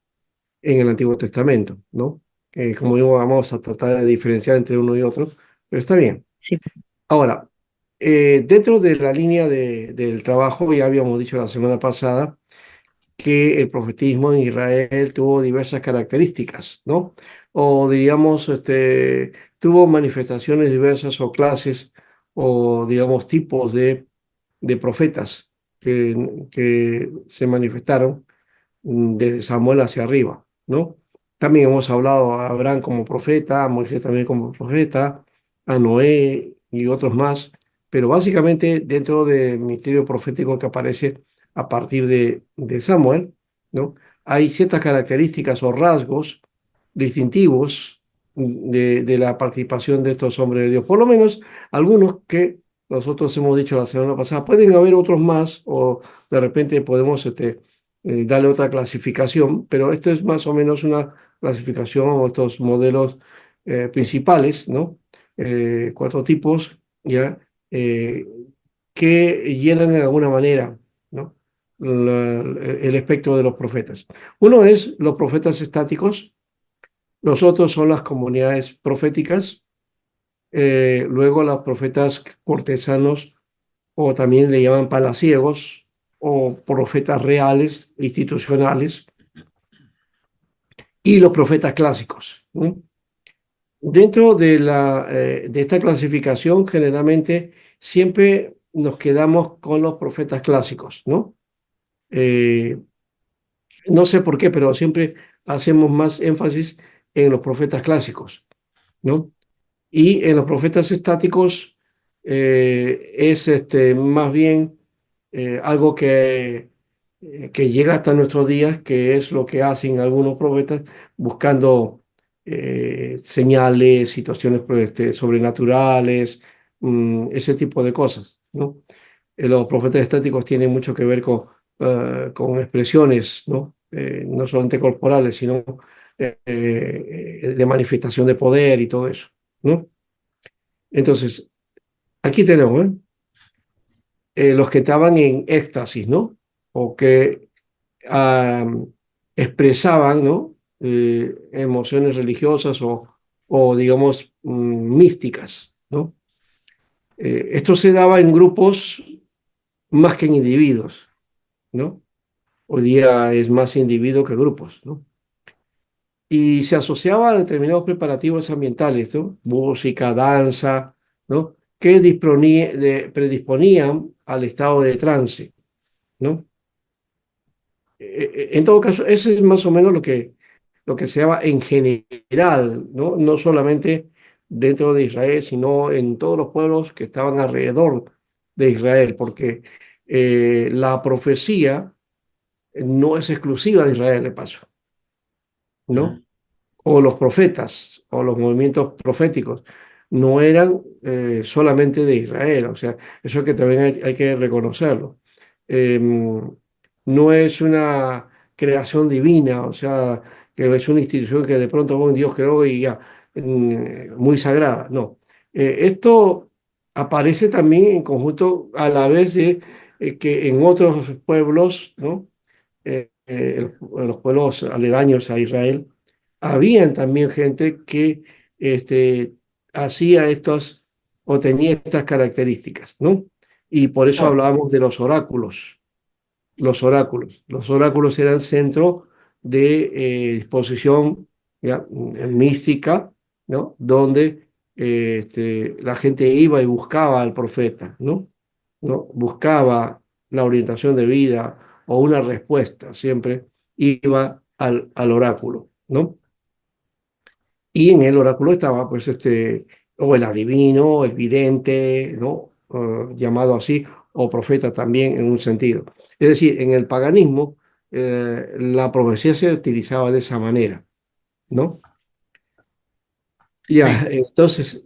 C: en el Antiguo Testamento, ¿no? Como digo, vamos a tratar de diferenciar entre uno y otro, pero está bien.
E: Sí,
C: Ahora, dentro de la línea del trabajo, ya habíamos dicho la semana pasada que el profetismo en Israel tuvo diversas características, ¿no? O diríamos, tuvo manifestaciones diversas o clases o, digamos, tipos de profetas que se manifestaron desde Samuel hacia arriba, ¿no? También hemos hablado a Abraham como profeta, a Moisés también como profeta, a Noé y otros más, pero básicamente dentro del misterio profético que aparece a partir de Samuel, ¿no? Hay ciertas características o rasgos distintivos de la participación de estos hombres de Dios, por lo menos algunos que nosotros hemos dicho la semana pasada. Pueden haber otros más o de repente podemos darle otra clasificación, pero esto es más o menos una clasificación o estos modelos principales, ¿no? Cuatro tipos, ¿ya? Eh, que llenan de alguna manera, ¿no? El espectro de los profetas. Uno es los profetas estáticos, los otros son las comunidades proféticas, luego los profetas cortesanos, o también le llaman palaciegos, o profetas reales, institucionales, y los profetas clásicos, ¿no? Dentro de esta clasificación, generalmente siempre nos quedamos con los profetas clásicos, ¿no? Eh, no sé por qué, pero siempre hacemos más énfasis en los profetas clásicos, ¿no? Y en los profetas estáticos es más bien algo que llega hasta nuestros días, que es lo que hacen algunos profetas buscando señales, situaciones pues, sobrenaturales, ese tipo de cosas, ¿no? Los profetas estáticos tienen mucho que ver con expresiones, ¿no? No solamente corporales, sino de manifestación de poder y todo eso, ¿no? Entonces, aquí tenemos, ¿eh? Los que estaban en éxtasis, ¿no? O que ah, expresaban, ¿no? emociones religiosas o digamos, místicas, ¿no? Esto se daba en grupos más que en individuos, ¿no? Hoy día es más individuo que grupos, ¿no? Y se asociaba a determinados preparativos ambientales, ¿no? Música, danza, ¿no? Que predisponían al estado de trance, ¿no? En todo caso, eso es más o menos lo que se daba en general, ¿no? No solamente dentro de Israel, sino en todos los pueblos que estaban alrededor de Israel, porque la profecía no es exclusiva de Israel, de paso,
A: Ujú.
C: ¿no? O los profetas o los movimientos proféticos no eran solamente de Israel, o sea, eso que también hay que reconocerlo. No es una creación divina, o sea, que es una institución que de pronto bueno, Dios creó y ya, muy sagrada, no. Esto aparece también en conjunto a la vez de que en otros pueblos, ¿no? Los pueblos aledaños a Israel, habían también gente que hacía estas o tenía estas características, ¿no? Y por eso
A: Oh,
C: hablábamos de los oráculos. Los oráculos. Los oráculos eran centro de disposición ya, mística, ¿no? Donde la gente iba y buscaba al profeta, ¿no? ¿No? Buscaba la orientación de vida o una respuesta, siempre iba al oráculo, ¿no? Y en el oráculo estaba, pues, o el adivino, el vidente, ¿no? Llamado así, o profeta también en un sentido. Es decir, en el paganismo, la profecía se utilizaba de esa manera, ¿no? Ya,
A: sí.
C: entonces,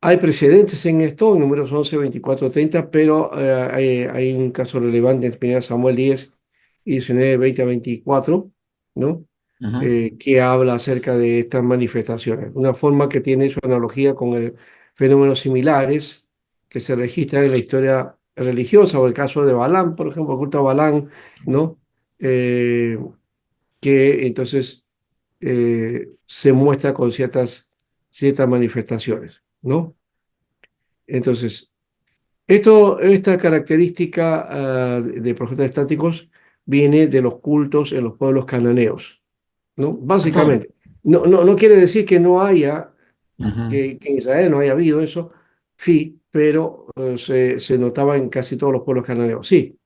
C: hay precedentes en esto, en números 11, 24, 30, pero hay un caso relevante en 1 Samuel 10 y 19, 20 a 24, ¿no?
A: Ujú.
C: Que habla acerca de estas manifestaciones. Una forma que tiene su analogía con fenómenos similares que se registran en la historia religiosa, o el caso de Balán, por ejemplo, el culto a Balán, ¿no? Eh, que entonces se muestra con ciertas manifestaciones, ¿no? Entonces, esta característica de profetas estáticos viene de los cultos en los pueblos cananeos, ¿no?
A: Pastor.
C: Básicamente. No quiere decir que no haya,
A: Ujú.
C: que en Israel no haya habido eso, sí, pero se notaba en casi todos los pueblos cananeos, sí.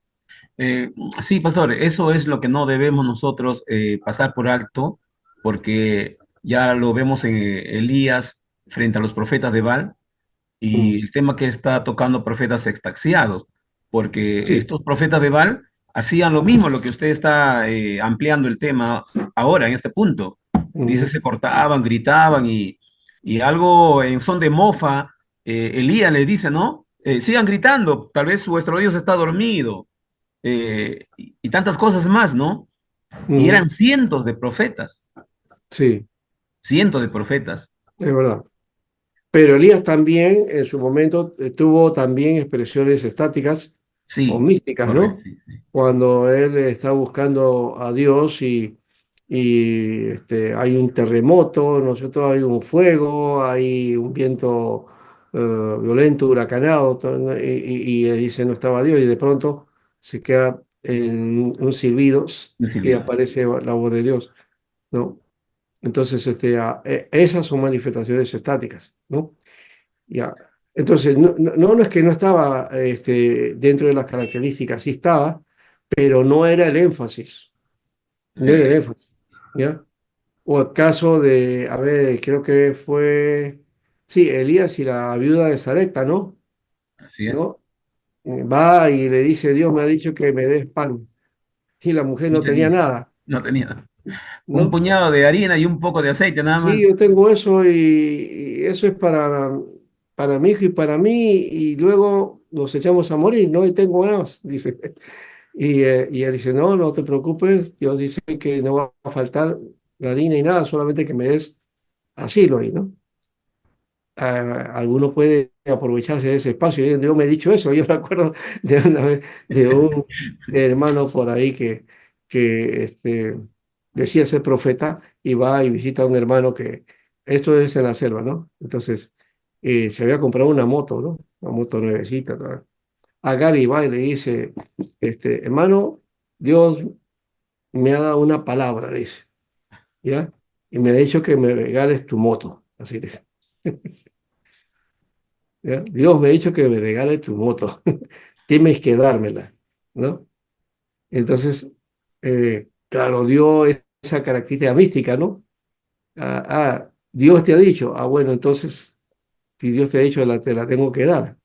A: Eh, sí, pastor, eso es lo que no debemos nosotros pasar por alto, porque ya lo vemos en Elías frente a los profetas de Baal
C: Mm,
A: y el tema que está tocando profetas extaxiados, porque
C: sí.
A: estos profetas de Baal hacían lo mismo, lo que usted está ampliando el tema ahora, en este punto. Dice,
C: Ujú,
A: se cortaban, gritaban y algo en son de mofa, Elías le dice, ¿no? Sigan gritando, tal vez vuestro Dios está dormido y tantas cosas más, ¿no? Y
C: ujú,
A: eran
C: sí,
A: cientos de profetas.
C: es verdad. Pero Elías también en su momento tuvo también expresiones estáticas o
A: Sí,
C: místicas,
A: correcto,
C: ¿no?
A: sí, sí.
C: Cuando él está buscando a Dios hay un terremoto, ¿no es cierto? Hay un fuego, hay un viento violento, huracanado, ¿no? Y él dice no estaba Dios y de pronto se queda en un silbido
A: Me
C: y
A: sirvió.
C: aparece la voz de Dios, ¿no? Entonces, esas son manifestaciones estáticas, ¿no? Ya. Entonces, no es que no estaba dentro de las características, sí estaba, pero no era el énfasis, no era el
A: Eh,
C: énfasis, ¿ya? O el caso de, a ver, creo que fue, sí, Elías y la viuda de Sarepta, ¿no?
A: así es.
C: ¿No? Va y le dice, Dios me ha dicho que me des pan, y la mujer
A: No
C: no tenía
A: tenía,
C: nada,
A: no tenía. Un
C: ¿no?
A: puñado de harina y un poco de aceite nada
C: Sí,
A: más.
C: yo tengo eso y eso es para mi hijo y para mí, y luego nos echamos a morir, ¿no? Y tengo más, dice. Y él dice, no, no te preocupes, Dios dice que no va a faltar la harina y nada, solamente que me des asilo y ¿no? Alguno puede aprovecharse de ese espacio. Yo me he dicho eso, yo me acuerdo de una vez de un hermano por ahí que decía ser profeta y va y visita a un hermano que, esto es en la selva, ¿no? Entonces, se había comprado una moto, ¿no? Una moto nuevecita, toda. Agar y va y le dice, hermano, Dios me ha dado una palabra, le dice, ¿ya? Y me ha dicho que me regales tu moto, así dice. ¿Ya? Dios me ha dicho que me regale tu moto, tienes que dármela, ¿no? Entonces, claro, dio esa característica mística, ¿no? Dios te ha dicho, bueno, entonces, si Dios te ha dicho, te la tengo que dar.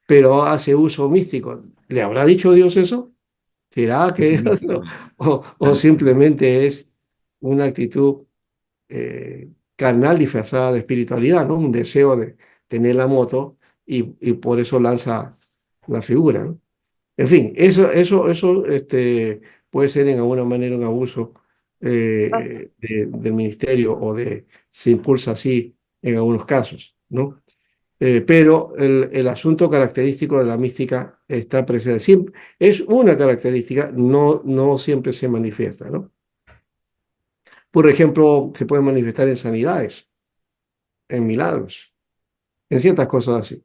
C: Pero hace uso místico. ¿Le habrá dicho Dios eso? ¿Será que Dios no? O simplemente es una actitud carnal disfrazada de espiritualidad, ¿no? Un deseo de tener la moto y por eso lanza la figura, ¿no? En fin, eso puede ser en alguna manera un abuso del ministerio o se impulsa así en algunos casos, ¿no? Pero el asunto característico de la mística está presente. Es una característica, no siempre se manifiesta, ¿no? Por ejemplo, se puede manifestar en sanidades, en milagros, en ciertas cosas así,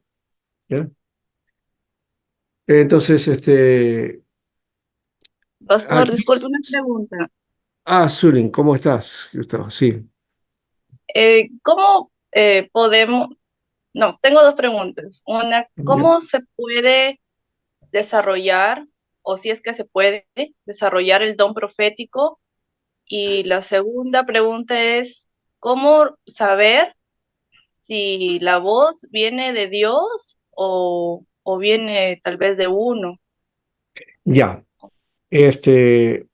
C: ¿ya? Entonces,
F: Pastor,
C: aquí,
F: disculpe una pregunta.
C: Zulín, ¿cómo estás, Gustavo? Sí,
F: ¿Cómo podemos, no, tengo dos preguntas. Una,
C: ya.
F: ¿cómo se puede desarrollar, o si es que se puede desarrollar el don profético? Y la segunda pregunta es, ¿cómo saber si la voz viene de Dios o viene tal vez de uno?
C: Ya.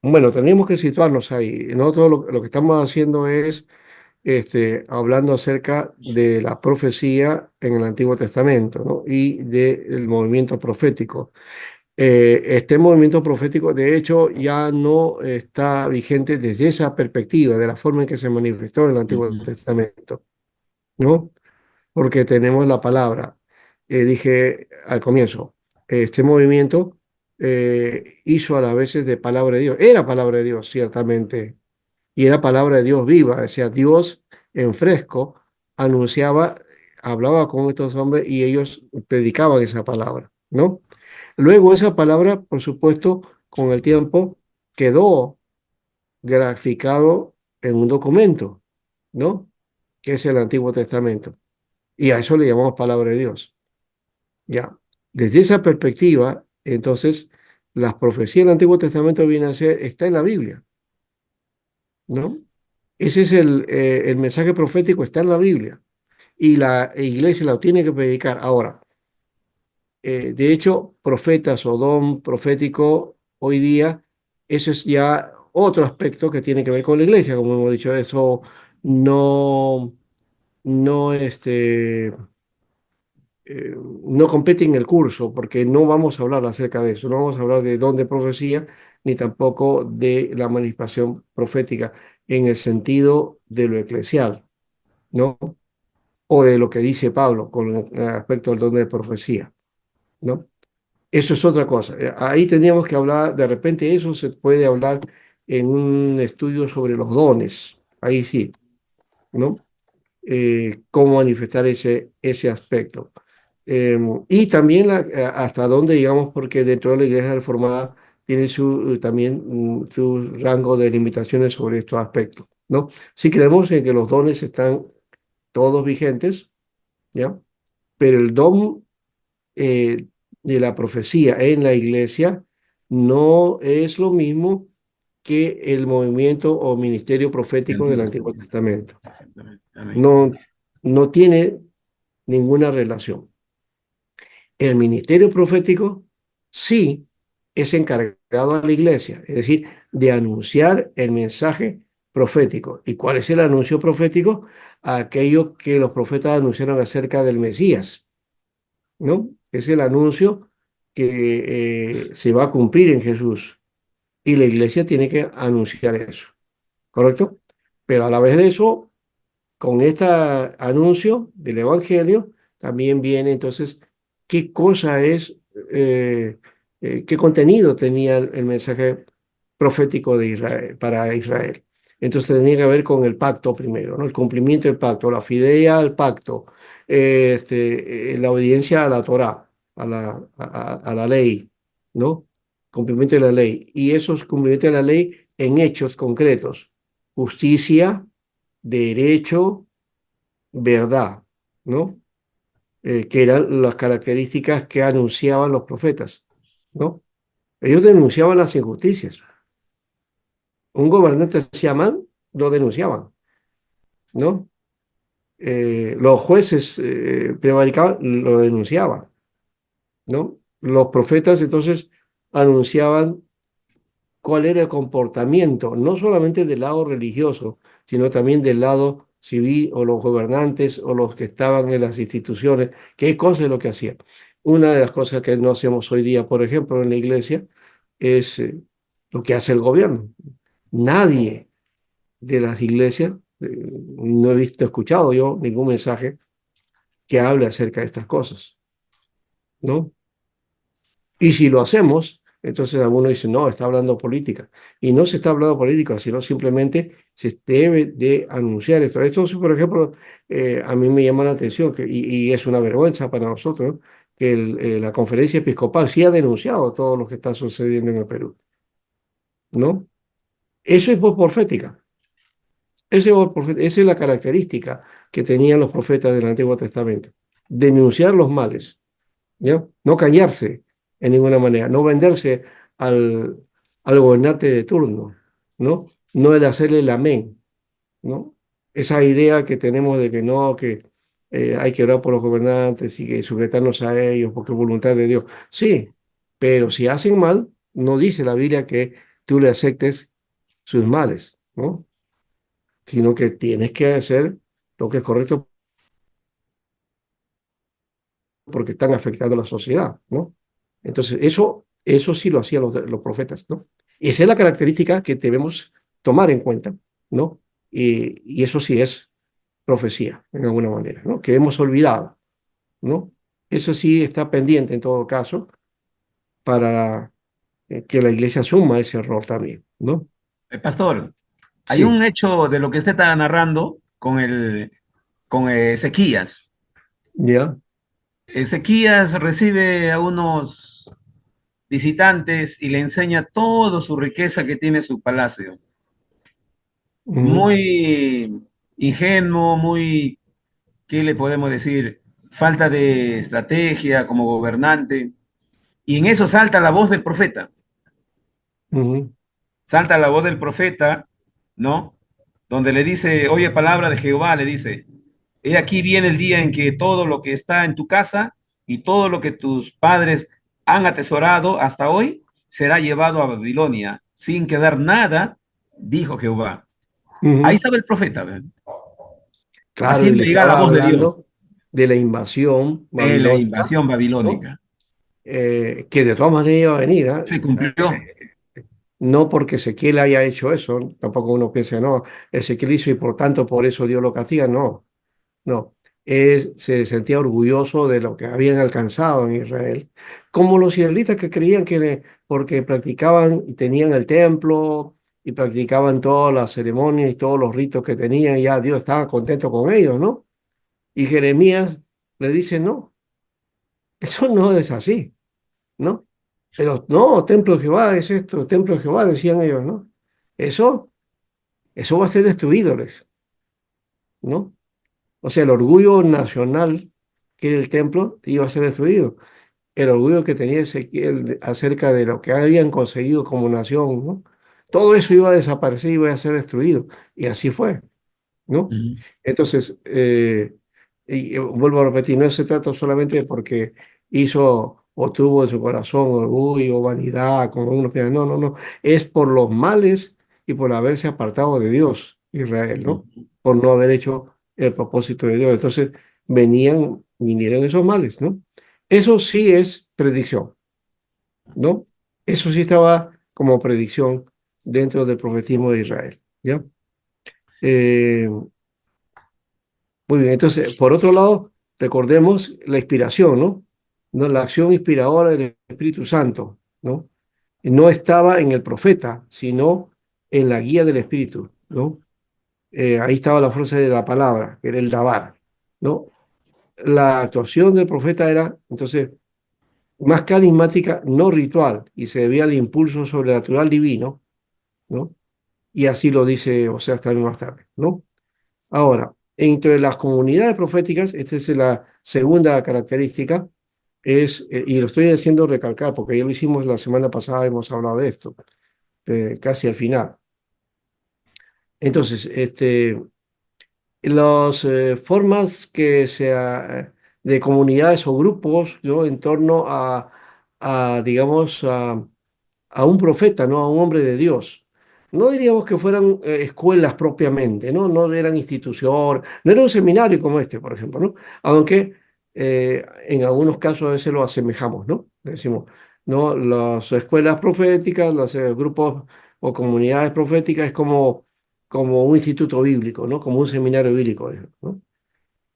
C: Bueno, tenemos que situarnos ahí. Nosotros lo que estamos haciendo es hablando acerca de la profecía en el Antiguo Testamento, ¿no? Y del movimiento profético. Este movimiento profético, de hecho, ya no está vigente desde esa perspectiva, de la forma en que se manifestó en el Antiguo
A: Ujú.
C: Testamento, ¿no? Porque tenemos la palabra. Dije al comienzo, este movimiento hizo a las veces de palabra de Dios. Era palabra de Dios, ciertamente, y era palabra de Dios viva, o sea, Dios en fresco anunciaba, hablaba con estos hombres y ellos predicaban esa palabra, ¿no? Luego esa palabra, por supuesto, con el tiempo quedó graficado en un documento, ¿no? Que es el Antiguo Testamento. Y a eso le llamamos palabra de Dios. Ya. Desde esa perspectiva, entonces, las profecías del Antiguo Testamento vienen a ser, está en la Biblia, ¿no? Ese es el mensaje profético, está en la Biblia. Y la iglesia lo tiene que predicar. Ahora, de hecho, profetas o don profético hoy día, eso es ya otro aspecto que tiene que ver con la iglesia, como hemos dicho, eso no, no, no compete en el curso, porque no vamos a hablar acerca de eso, no vamos a hablar de don de profecía, ni tampoco de la manifestación profética en el sentido de lo eclesial, ¿no? O de lo que dice Pablo con respecto al don de profecía, ¿no? Eso es otra cosa. Ahí teníamos que hablar, de repente eso se puede hablar en un estudio sobre los dones, ahí sí, ¿no? Cómo manifestar ese aspecto. Y también hasta dónde, digamos, porque dentro de la Iglesia Reformada tiene también su rango de limitaciones sobre estos aspectos, ¿no? Si creemos en que los dones están todos vigentes, ¿ya? Pero el don de la profecía en la iglesia no es lo mismo que el movimiento o ministerio
A: El
C: profético del
A: Antiguo
C: Antiguo
A: Testamento.
C: Testamento.
A: Exactamente. Amén.
C: No, no tiene ninguna relación. El ministerio profético sí es encargado a la iglesia, es decir, de anunciar el mensaje profético. ¿Y cuál es el anuncio profético? Aquello que los profetas anunciaron acerca del Mesías, ¿no? Es el anuncio que se va a cumplir en Jesús y la iglesia tiene que anunciar eso, ¿correcto? Pero a la vez de eso, con este anuncio del Evangelio, también viene entonces qué cosa es, qué contenido tenía el mensaje profético de Israel, para Israel. Entonces tenía que ver con el pacto primero, ¿no? El cumplimiento del pacto, la fidelidad al pacto, la obediencia a la Torá, a la ley, ¿no? Cumplimiento de la ley. Y esos cumplimientos de la ley en hechos concretos, justicia, derecho, verdad, ¿no? Que eran las características que anunciaban los profetas, ¿no? Ellos denunciaban las injusticias. Un gobernante hacía mal, lo denunciaban, ¿no? Los jueces prevaricaban, lo denunciaban, ¿no? Los profetas entonces anunciaban cuál era el comportamiento, no solamente del lado religioso, sino también del lado civil o los gobernantes o los que estaban en las instituciones, qué cosas es lo que hacían. Una de las cosas que no hacemos hoy día, por ejemplo, en la iglesia, es lo que hace el gobierno. Nadie de las iglesias, no he visto, escuchado yo ningún mensaje que hable acerca de estas cosas, ¿no? Y si lo hacemos, entonces algunos dicen, no, está hablando política. Y no se está hablando política, sino simplemente se debe de anunciar esto. Esto, por ejemplo, a mí me llama la atención, y es una vergüenza para nosotros, ¿no? Que la conferencia episcopal sí ha denunciado todo lo que está sucediendo en el Perú, ¿no? Eso es voz profética. Esa es la característica que tenían los profetas del Antiguo Testamento. Denunciar los males, ¿ya? No callarse en ninguna manera, no venderse al, al gobernante de turno, ¿no? No el hacerle el amén, ¿no? Esa idea que tenemos de que no, que hay que orar por los gobernantes y que sujetarnos a ellos porque es voluntad de Dios. Sí, pero si hacen mal, no dice la Biblia que tú le aceptes sus males, ¿no? Sino que tienes que hacer lo que es correcto porque están afectando a la sociedad, ¿no? Entonces, eso sí lo hacían los profetas, ¿no? Esa es la característica que debemos tomar en cuenta, ¿no? Y eso sí es profecía, en alguna manera, ¿no? Que hemos olvidado, ¿no? Eso sí está pendiente en todo caso para que la iglesia asuma ese error también, ¿no?
A: Pastor, hay
C: Sí,
A: un hecho de lo que usted está narrando con Ezequías.
C: ya.
A: Ezequías recibe a unos visitantes y le enseña toda su riqueza que tiene su palacio.
C: Ujú,
A: Muy ingenuo, muy, ¿qué le podemos decir? Falta de estrategia como gobernante. Y en eso salta la voz del profeta.
C: ujú,
A: Salta la voz del profeta, ¿no? Donde le dice, oye, palabra de Jehová, le dice, he aquí viene el día en que todo lo que está en tu casa y todo lo que tus padres han atesorado hasta hoy será llevado a Babilonia sin quedar nada, dijo Jehová. Ahí
C: ujú.
A: estaba el profeta, ¿verdad?
C: Claro, y
A: Haciendo
C: le
A: llegar la
C: estaba
A: voz de Dios
C: hablando de la invasión
A: de la
C: babilónica,
A: invasión
C: ¿no?
A: babilónica.
C: Que de todas maneras iba a venir, ¿ah?
A: Se cumplió.
C: No porque Ezequiel haya hecho eso, tampoco uno piensa, no, Ezequiel hizo y por tanto por eso dio lo que hacía, no, no. Se sentía orgulloso de lo que habían alcanzado en Israel, como los israelitas que creían que porque practicaban y tenían el templo y practicaban todas las ceremonias y todos los ritos que tenían, ya Dios estaba contento con ellos, ¿no? Y Jeremías le dice, no, eso no es así, ¿no? Pero no, templo de Jehová es esto, templo de Jehová, decían ellos, ¿no? Eso, eso va a ser destruido, ¿no? O sea, el orgullo nacional que era el templo iba a ser destruido. El orgullo que tenía Ezequiel acerca de lo que habían conseguido como nación, ¿no? Todo eso iba a desaparecer y iba a ser destruido. Y así fue, ¿no?
A: Ujú.
C: Entonces, vuelvo a repetir, no se trata solamente de porque hizo o tuvo en su corazón orgullo, vanidad, como uno piensa, no, no, no, es por los males y por haberse apartado de Dios, Israel, ¿no? Por no haber hecho el propósito de Dios. Entonces, vinieron esos males, ¿no? Eso sí es predicción, ¿no? Eso sí estaba como predicción dentro del profetismo de Israel, ¿ya? Eh, Muy bien, entonces, por otro lado, recordemos la inspiración, ¿no? ¿No? La acción inspiradora del Espíritu Santo, ¿no? no estaba en el profeta, sino en la guía del Espíritu, ¿no? Ahí estaba la fuerza de la palabra, que era el dabar, ¿no? La actuación del profeta era, entonces, más carismática, no ritual, y se debía al impulso sobrenatural divino, ¿no? Y así lo dice Oseas también más tarde, ¿no? Ahora, entre las comunidades proféticas, esta es la segunda característica, y lo estoy haciendo recalcar, porque ya lo hicimos la semana pasada, hemos hablado de esto, casi al final. Entonces, las formas de comunidades o grupos, ¿no? En torno digamos, a un profeta, ¿no? A un hombre de Dios. No diríamos que fueran escuelas propiamente, ¿no? No eran institución, no era un seminario como este, por ejemplo, ¿no? Aunque en algunos casos a veces lo asemejamos, ¿no? Decimos, ¿no? Las escuelas proféticas, los grupos o comunidades proféticas es como un instituto bíblico, ¿no? Como un seminario bíblico, ¿no?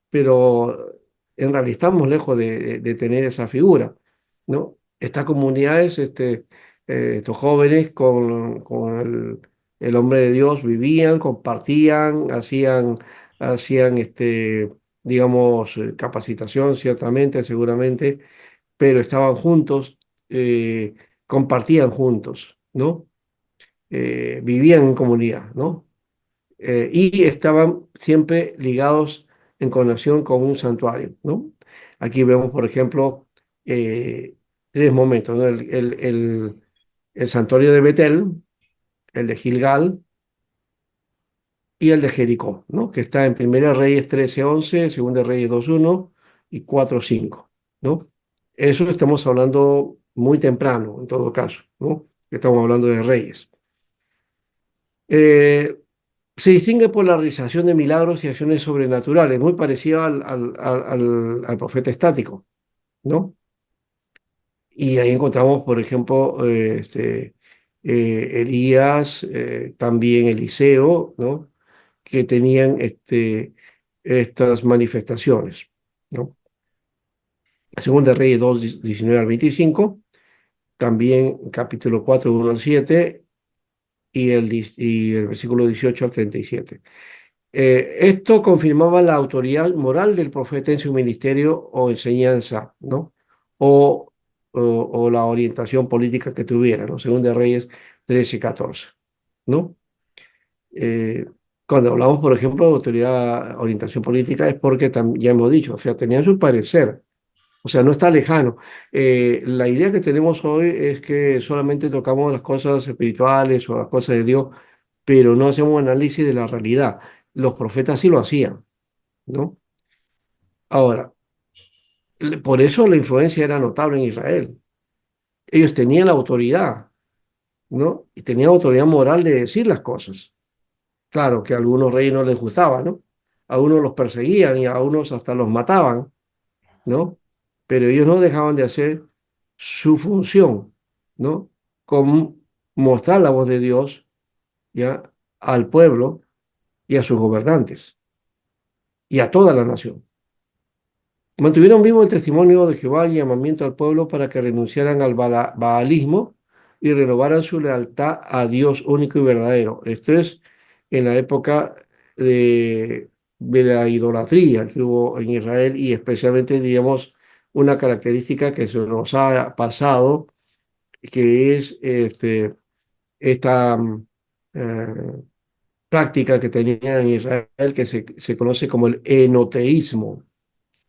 C: Pero en realidad estamos lejos de tener esa figura, ¿no? Estas comunidades, estos jóvenes con el hombre de Dios vivían, compartían, hacían digamos, capacitación ciertamente, seguramente, pero estaban juntos, compartían juntos, ¿no? Vivían en comunidad, ¿no? Y estaban siempre ligados en conexión con un santuario, ¿no? Aquí vemos, por ejemplo, tres momentos, ¿no? El santuario de Betel, el de Gilgal y el de Jericó, ¿no? Que está en Primera Reyes 13:11, Segunda Reyes 2:1 y 4:5, ¿no? Eso estamos hablando muy temprano, en todo caso, ¿no? Estamos hablando de reyes. Eh, Se distingue por la realización de milagros y acciones sobrenaturales, muy parecido al profeta estático, ¿no? Y ahí encontramos, por ejemplo, Elías, también Eliseo, ¿no? Que tenían estas manifestaciones, ¿no? Segunda Reyes 2, 19 al 25, también capítulo 4, 1 al 7 y el versículo 18 al 37. Esto confirmaba la autoridad moral del profeta en su ministerio o enseñanza, ¿no? O, o la orientación política que tuviera, ¿no? Según de Reyes 13, 14, ¿no? Eh, Cuando hablamos, por ejemplo, de autoridad, orientación política, es porque ya hemos dicho, o sea, tenían su parecer, o sea, no está lejano. La idea que tenemos hoy es que solamente tocamos las cosas espirituales o las cosas de Dios, pero no hacemos análisis de la realidad. Los profetas sí lo hacían, ¿no? Ahora, por eso la influencia era notable en Israel. Ellos tenían la autoridad, ¿no? Y tenían autoridad moral de decir las cosas. Claro que a algunos reyes no les gustaba, ¿no? A unos los perseguían y a unos hasta los mataban, ¿no? Pero ellos no dejaban de hacer su función, ¿no? Con mostrar la voz de Dios, ya, al pueblo y a sus gobernantes y a toda la nación. Mantuvieron vivo el testimonio de Jehová y llamamiento al pueblo para que renunciaran al baalismo y renovaran su lealtad a Dios único y verdadero. Esto es en la época de, de la idolatría que hubo en Israel y especialmente, digamos, una característica que se nos ha pasado, que es esta eh, práctica que tenía en Israel que se conoce como el enoteísmo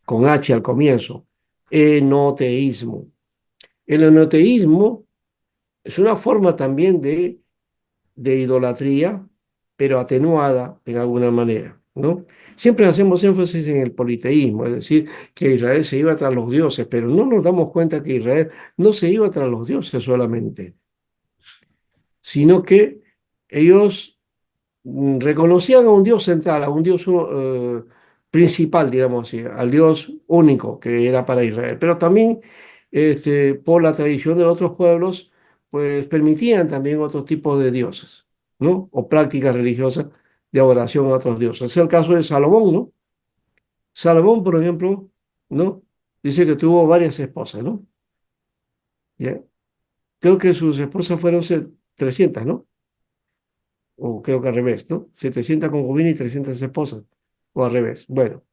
C: con H al comienzo, enoteísmo. El enoteísmo es una forma también de idolatría, pero atenuada en alguna manera, ¿no? Siempre hacemos énfasis en el politeísmo, es decir, que Israel se iba tras los dioses, pero no nos damos cuenta que Israel no se iba tras los dioses solamente, sino que ellos reconocían a un Dios central, a un Dios principal, digamos así, al Dios único que era para Israel. Pero también, por la tradición de los otros pueblos, pues permitían también otros tipos de dioses, ¿no? O prácticas religiosas de adoración a otros dioses. Es el caso de Salomón, ¿no? Salomón, por ejemplo, ¿no? Dice que tuvo varias esposas, ¿no? ¿Ya? creo que sus esposas fueron 300, ¿no? O creo que al revés, ¿no? 700 concubinas y 300 esposas, o al revés. Bueno,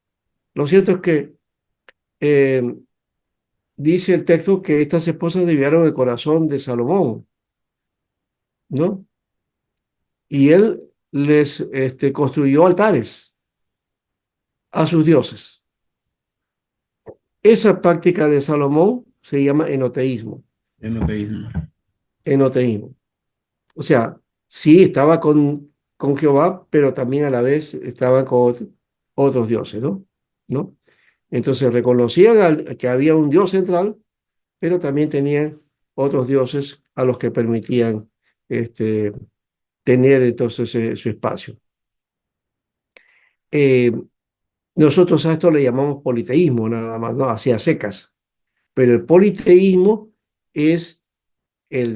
C: lo cierto es que eh, dice el texto que estas esposas desviaron el corazón de Salomón, ¿no? Y él les construyó altares a sus dioses. Esa práctica de Salomón se llama enoteísmo.
A: Enoteísmo.
C: Enoteísmo. O sea, sí estaba con Jehová, pero también a la vez estaba con otros dioses, ¿no? ¿No? Entonces reconocían que había un dios central, pero también tenían otros dioses a los que permitían este, tener entonces su espacio. Eh, Nosotros a esto le llamamos politeísmo, nada más, ¿no? Así a secas. Pero el politeísmo es el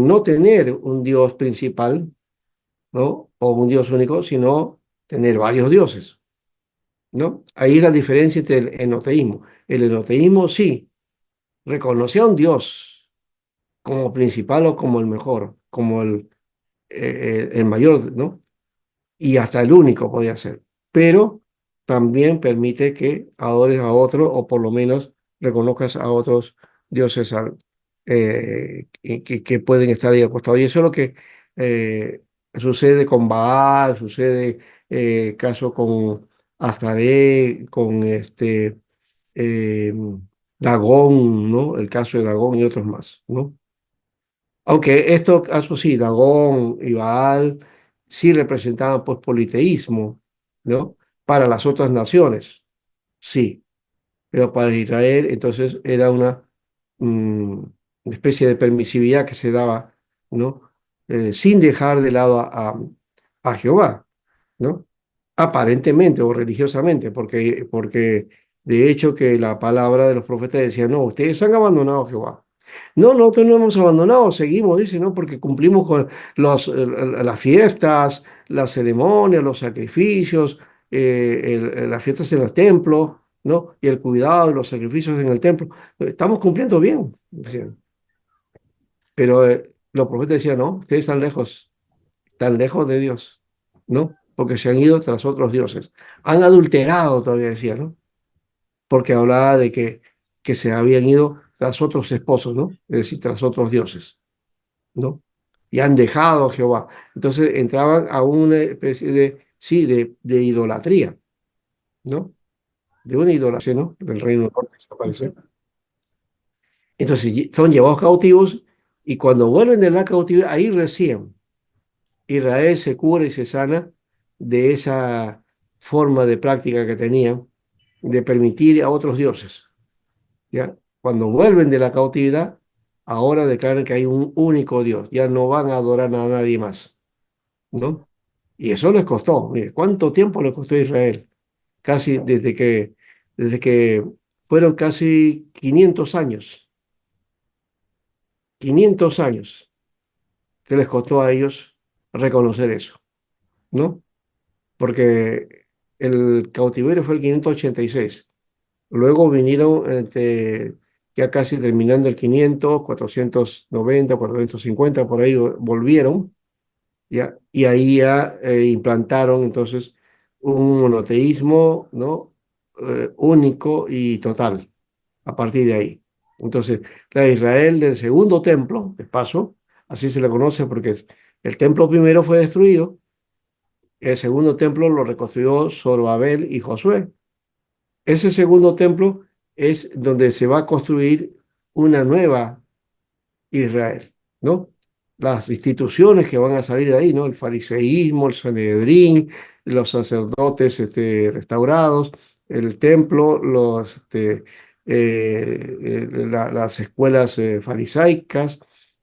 C: no tener un dios principal, ¿no? O un dios único, sino tener varios dioses, ¿no? Ahí es la diferencia entre el enoteísmo. El enoteísmo sí reconoce a un dios como principal o como el mejor, como el mayor, ¿no? Y hasta el único podía ser, pero también permite que adores a otro o por lo menos reconozcas a otros dioses que pueden estar ahí acostados. Y eso es lo que sucede con Baal, sucede caso con Astaré, con eh, Dagón, ¿no? El caso de Dagón y otros más, ¿no? Aunque estos casos sí, Dagón y Baal sí representaban pues politeísmo, ¿no? Para las otras naciones, sí, pero para Israel entonces era mm, una especie de permisividad que se daba, ¿no? Sin dejar de lado a Jehová, ¿no? Aparentemente o religiosamente, porque de hecho que la palabra de los profetas decía, no, ustedes han abandonado a Jehová. No, nosotros no hemos abandonado, seguimos, dice, ¿no? Porque cumplimos con las fiestas, las ceremonias, los sacrificios, las fiestas en los templos, ¿no? Y el cuidado de los sacrificios en el templo. Estamos cumpliendo bien, decían. Pero los profetas decían, no, ustedes están lejos de Dios, ¿no? Porque se han ido tras otros dioses. Han adulterado, todavía decía, ¿no? Porque hablaba de que se habían ido tras otros esposos, ¿no? Es decir, tras otros dioses, ¿no? Y han dejado a Jehová. Entonces entraban a una especie de, sí, de idolatría, ¿no? De una idolatría, ¿no? Del reino norte desapareció. Entonces son llevados cautivos y cuando vuelven de la cautividad, ahí recién Israel se cura y se sana de esa forma de práctica que tenían de permitir a otros dioses. ¿Ya? Cuando vuelven de la cautividad, ahora declaran que hay un único Dios, ya no van a adorar a nadie más, ¿no? Y eso les costó, mire, ¿cuánto tiempo les costó a Israel? Casi desde que fueron casi 500 años que les costó a ellos reconocer eso, ¿no? Porque el cautiverio fue el 586. Luego vinieron ya casi terminando el 500, 490, 450, por ahí volvieron, ¿ya? Y ahí ya implantaron entonces un monoteísmo, ¿no? Único y total, a partir de ahí. Entonces, la Israel del segundo templo, de paso, así se le conoce porque el templo primero fue destruido, el segundo templo lo reconstruyó Zorobabel y Josué. Ese segundo templo es donde se va a construir una nueva Israel, ¿no? Las instituciones que van a salir de ahí, ¿no? El fariseísmo, el Sanedrín, los sacerdotes restaurados, el templo, las escuelas farisaicas,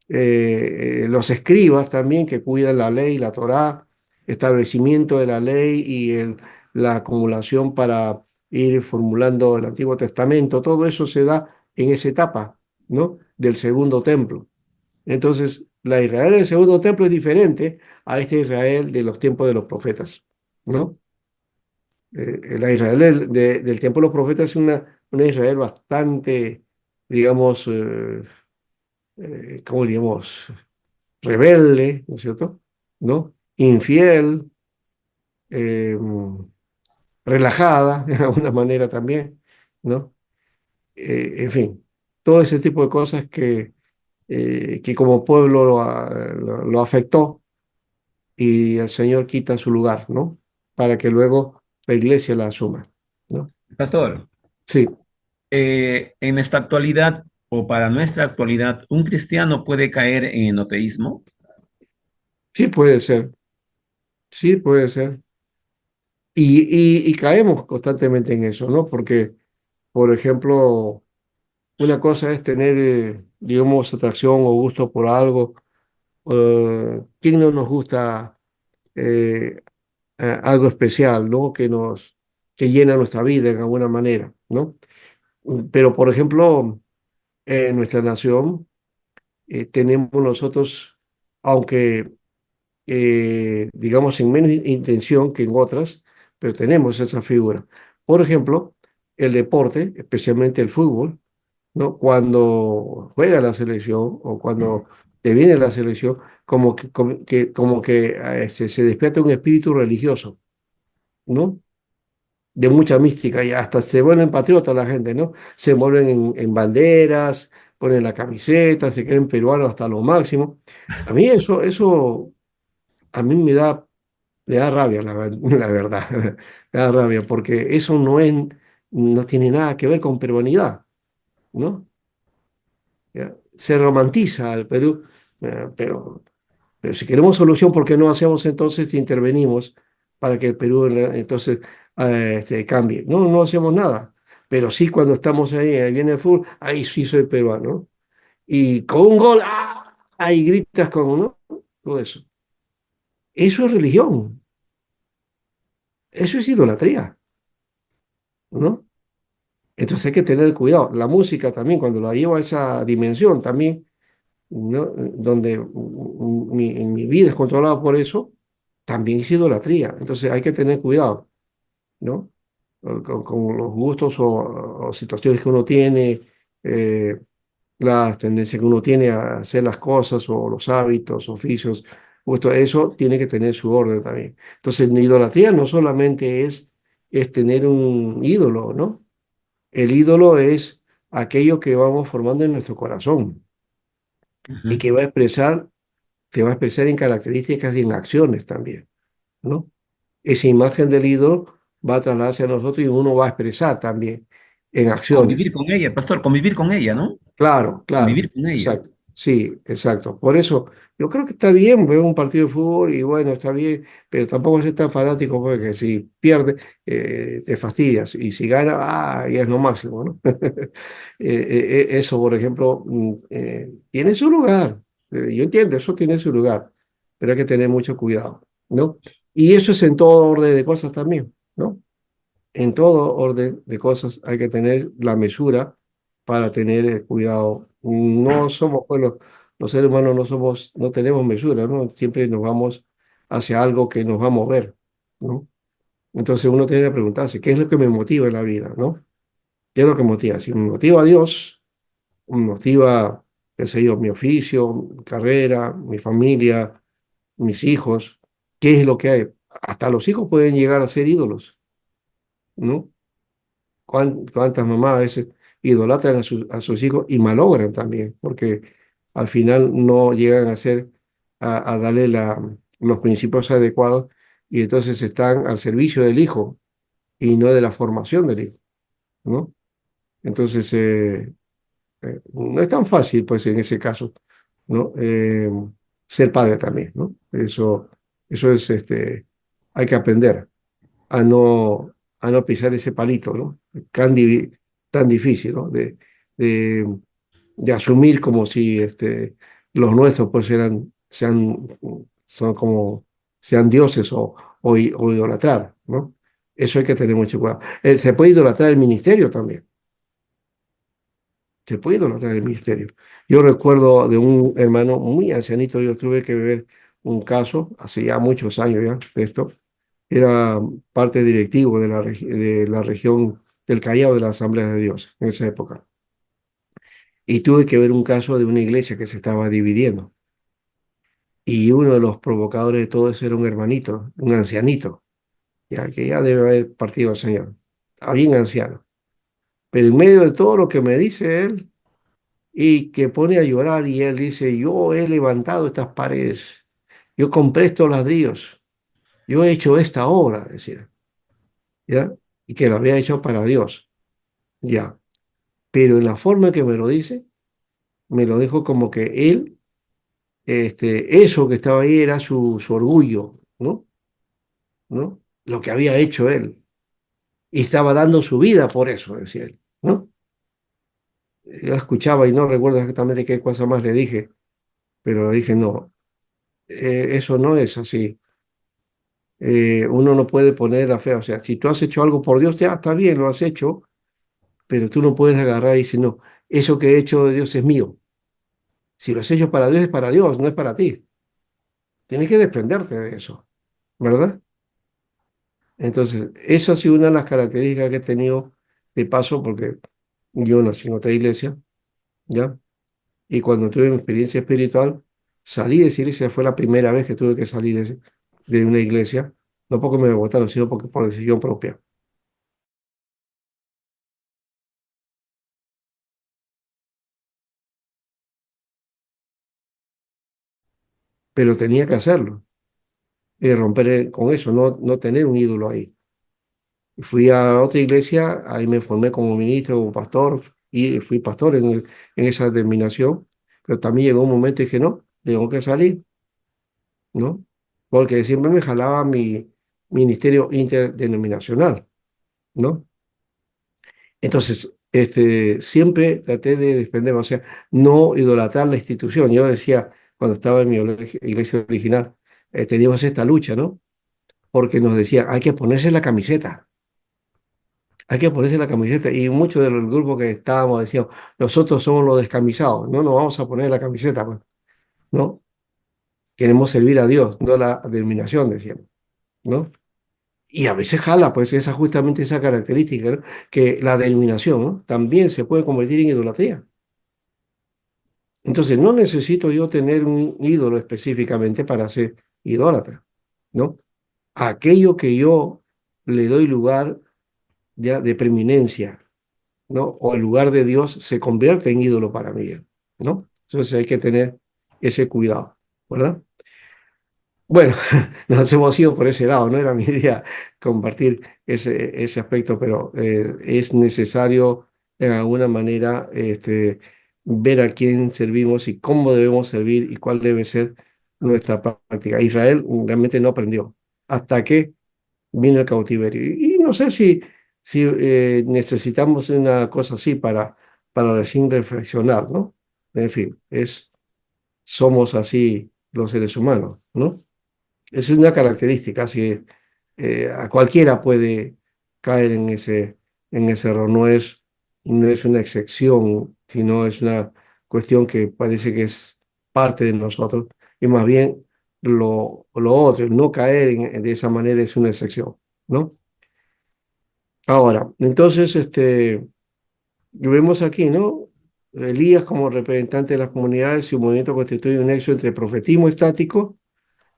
C: los escribas también que cuidan la ley, la Torá, establecimiento de la ley y la acumulación para ir formulando el Antiguo Testamento, todo eso se da en esa etapa, ¿no? Del segundo templo. Entonces, la Israel del segundo templo es diferente a este Israel de los tiempos de los profetas, ¿no? La Israel del tiempo de los profetas es una Israel bastante, digamos, ¿cómo diríamos? Rebelde, ¿no es cierto? ¿No? Infiel, eh, relajada, de alguna manera también, ¿no? En fin, todo ese tipo de cosas que como pueblo lo afectó y el Señor quita su lugar, ¿no? Para que luego la iglesia la asuma, ¿no?
A: Pastor,
C: Sí,
A: en esta actualidad o para nuestra actualidad, ¿un cristiano puede caer en enoteísmo?
C: sí puede ser. Y caemos constantemente en eso, ¿no? Porque, por ejemplo, una cosa es tener, digamos, atracción o gusto por algo. ¿Quién no nos gusta algo especial, ¿no? Que llena nuestra vida de alguna manera, ¿no? Pero, por ejemplo, en nuestra nación tenemos nosotros, aunque digamos en menos intención que en otras, pero tenemos esa figura. Por ejemplo, el deporte, especialmente el fútbol, ¿no? Cuando juega la selección o cuando te viene la selección, como que se despierta un espíritu religioso, ¿no? De mucha mística y hasta se vuelven patriotas la gente, ¿no? Se vuelven en banderas, ponen la camiseta, se creen peruanos hasta lo máximo. A mí eso a mí me da rabia, la verdad, me da rabia, porque eso no tiene nada que ver con peruanidad, ¿no? ¿Ya? Se romantiza al Perú, pero si queremos solución, ¿por qué no hacemos entonces, intervenimos para que el Perú entonces cambie? No, no hacemos nada, pero sí cuando estamos ahí viene el fútbol, ahí sí soy peruano, ¿no? Y con un gol, ¡ah! Ahí gritas con, ¿no? Todo eso. Eso es religión, eso es idolatría, ¿no? Entonces hay que tener cuidado. La música también, cuando la llevo a esa dimensión también, ¿no? Donde mi vida es controlada por eso, también es idolatría. Entonces hay que tener cuidado, ¿no? Con los gustos o situaciones que uno tiene, eh, las tendencias que uno tiene a hacer las cosas o los hábitos, oficios, eso tiene que tener su orden también. Entonces, la idolatría no solamente es tener un ídolo, ¿no? El ídolo es aquello que vamos formando en nuestro corazón y
A: Ujú.
C: que te va a expresar en características y en acciones también, ¿no? Esa imagen del ídolo va a trasladarse a nosotros y uno va a expresar también en
A: Convivir
C: acciones.
A: con ella, pastor, convivir con ella, ¿no?
C: Claro, claro,
A: Convivir con ella.
C: exacto. Sí, exacto. Por eso yo creo que está bien ver un partido de fútbol y bueno, está bien, pero tampoco es tan fanático porque si pierde, te fastidias y si gana, ya es lo máximo, ¿no? Eso, por ejemplo, tiene su lugar. Yo entiendo, eso tiene su lugar, pero hay que tener mucho cuidado, ¿no? Y eso es en todo orden de cosas también, ¿no? En todo orden de cosas hay que tener la mesura para tener cuidado. No somos, bueno, los seres humanos no tenemos mesura, ¿no? Siempre nos vamos hacia algo que nos va a mover, ¿no? Entonces uno tiene que preguntarse, ¿qué es lo que me motiva en la vida, ¿no? ¿Qué es lo que motiva? Si me motiva a Dios, me motiva, qué sé yo, mi oficio, mi carrera, mi familia, mis hijos, ¿qué es lo que hay? Hasta los hijos pueden llegar a ser ídolos, ¿no? ¿Cuántas mamás a veces idolatran a sus hijos y malogran también? Porque al final no llegan a darle los principios adecuados y entonces están al servicio del hijo y no de la formación del hijo, ¿no? Entonces, no es tan fácil, pues, en ese caso, ¿no? Ser padre también, ¿no? Eso es, hay que aprender a no pisar ese palito, ¿no? Tan difícil, ¿no? De, de asumir como si los nuestros pues sean dioses o idolatrar, ¿no? Eso hay que tener mucho cuidado. Se puede idolatrar el ministerio también. Se puede idolatrar el ministerio. Yo recuerdo de un hermano muy ancianito, yo tuve que ver un caso hace ya muchos años ya de esto. Era parte directivo de la región del Callao de la Asamblea de Dios en esa época. y tuve que ver un caso de una iglesia que se estaba dividiendo. Y uno de los provocadores de todo eso era un hermanito, un ancianito, ya que ya debe haber partido el Señor, bien anciano. Pero en medio de todo lo que me dice él, y que pone a llorar, y él dice, yo he levantado estas paredes, yo compré estos ladrillos, yo he hecho esta obra, decía, ¿ya? Y que lo había hecho para Dios, ya. Pero en la forma que me lo dice, me lo dijo como que él, eso que estaba ahí era su orgullo, ¿no? ¿No? Lo que había hecho él. Y estaba dando su vida por eso, decía él, ¿no? Yo escuchaba y no recuerdo exactamente qué cosa más le dije, pero dije, no, eso no es así. Uno no puede poner la fe, o sea, si tú has hecho algo por Dios, ya está bien, lo has hecho, pero tú no puedes agarrar y decir, no, eso que he hecho de Dios es mío. Si lo has hecho para Dios, es para Dios, no es para ti. Tienes que desprenderte de eso, ¿verdad? Entonces, esa ha sido una de las características que he tenido de paso, porque yo nací en otra iglesia, ¿ya? Y cuando tuve mi experiencia espiritual, salí de esa iglesia, fue la primera vez que tuve que salir de una iglesia, no porque me votaron, sino porque por decisión propia. Pero tenía que hacerlo, y romper con eso, no tener un ídolo ahí. Fui a otra iglesia, ahí me formé como ministro, como pastor, y fui pastor en esa denominación, pero también llegó un momento y dije, no, tengo que salir, ¿no? Porque siempre me jalaba mi ministerio interdenominacional, ¿no? Entonces, siempre traté de desprenderme, o sea, no idolatrar la institución. Yo decía, cuando estaba en mi iglesia original, teníamos esta lucha, ¿no? Porque nos decía, hay que ponerse la camiseta, hay que ponerse la camiseta. Y muchos de los grupos que estábamos decían, nosotros somos los descamisados, no nos vamos a poner la camiseta, pues, ¿no? Queremos servir a Dios, no a la denominación, decían, ¿no? Y a veces jala, pues, justamente esa característica, ¿no? Que la denominación, ¿no? También se puede convertir en idolatría. Entonces, no necesito yo tener un ídolo específicamente para ser idólatra, ¿no? Aquello que yo le doy lugar ya de preeminencia, ¿no? O el lugar de Dios se convierte en ídolo para mí, ¿no? Entonces hay que tener ese cuidado, ¿verdad? Bueno, nos hemos ido por ese lado, no era mi idea compartir ese aspecto, pero es necesario de alguna manera ver a quién servimos y cómo debemos servir y cuál debe ser nuestra práctica. Israel realmente no aprendió hasta que vino el cautiverio. Y no sé si necesitamos una cosa así para recién reflexionar, ¿no? En fin, somos así los seres humanos, ¿no? Es una característica, así que a cualquiera puede caer en ese error. No es una excepción, sino es una cuestión que parece que es parte de nosotros. Y más bien lo otro, no caer de esa manera es una excepción, ¿no? Ahora, entonces, vemos aquí, ¿no? Elías como representante de las comunidades y un movimiento constituye un nexo entre profetismo estático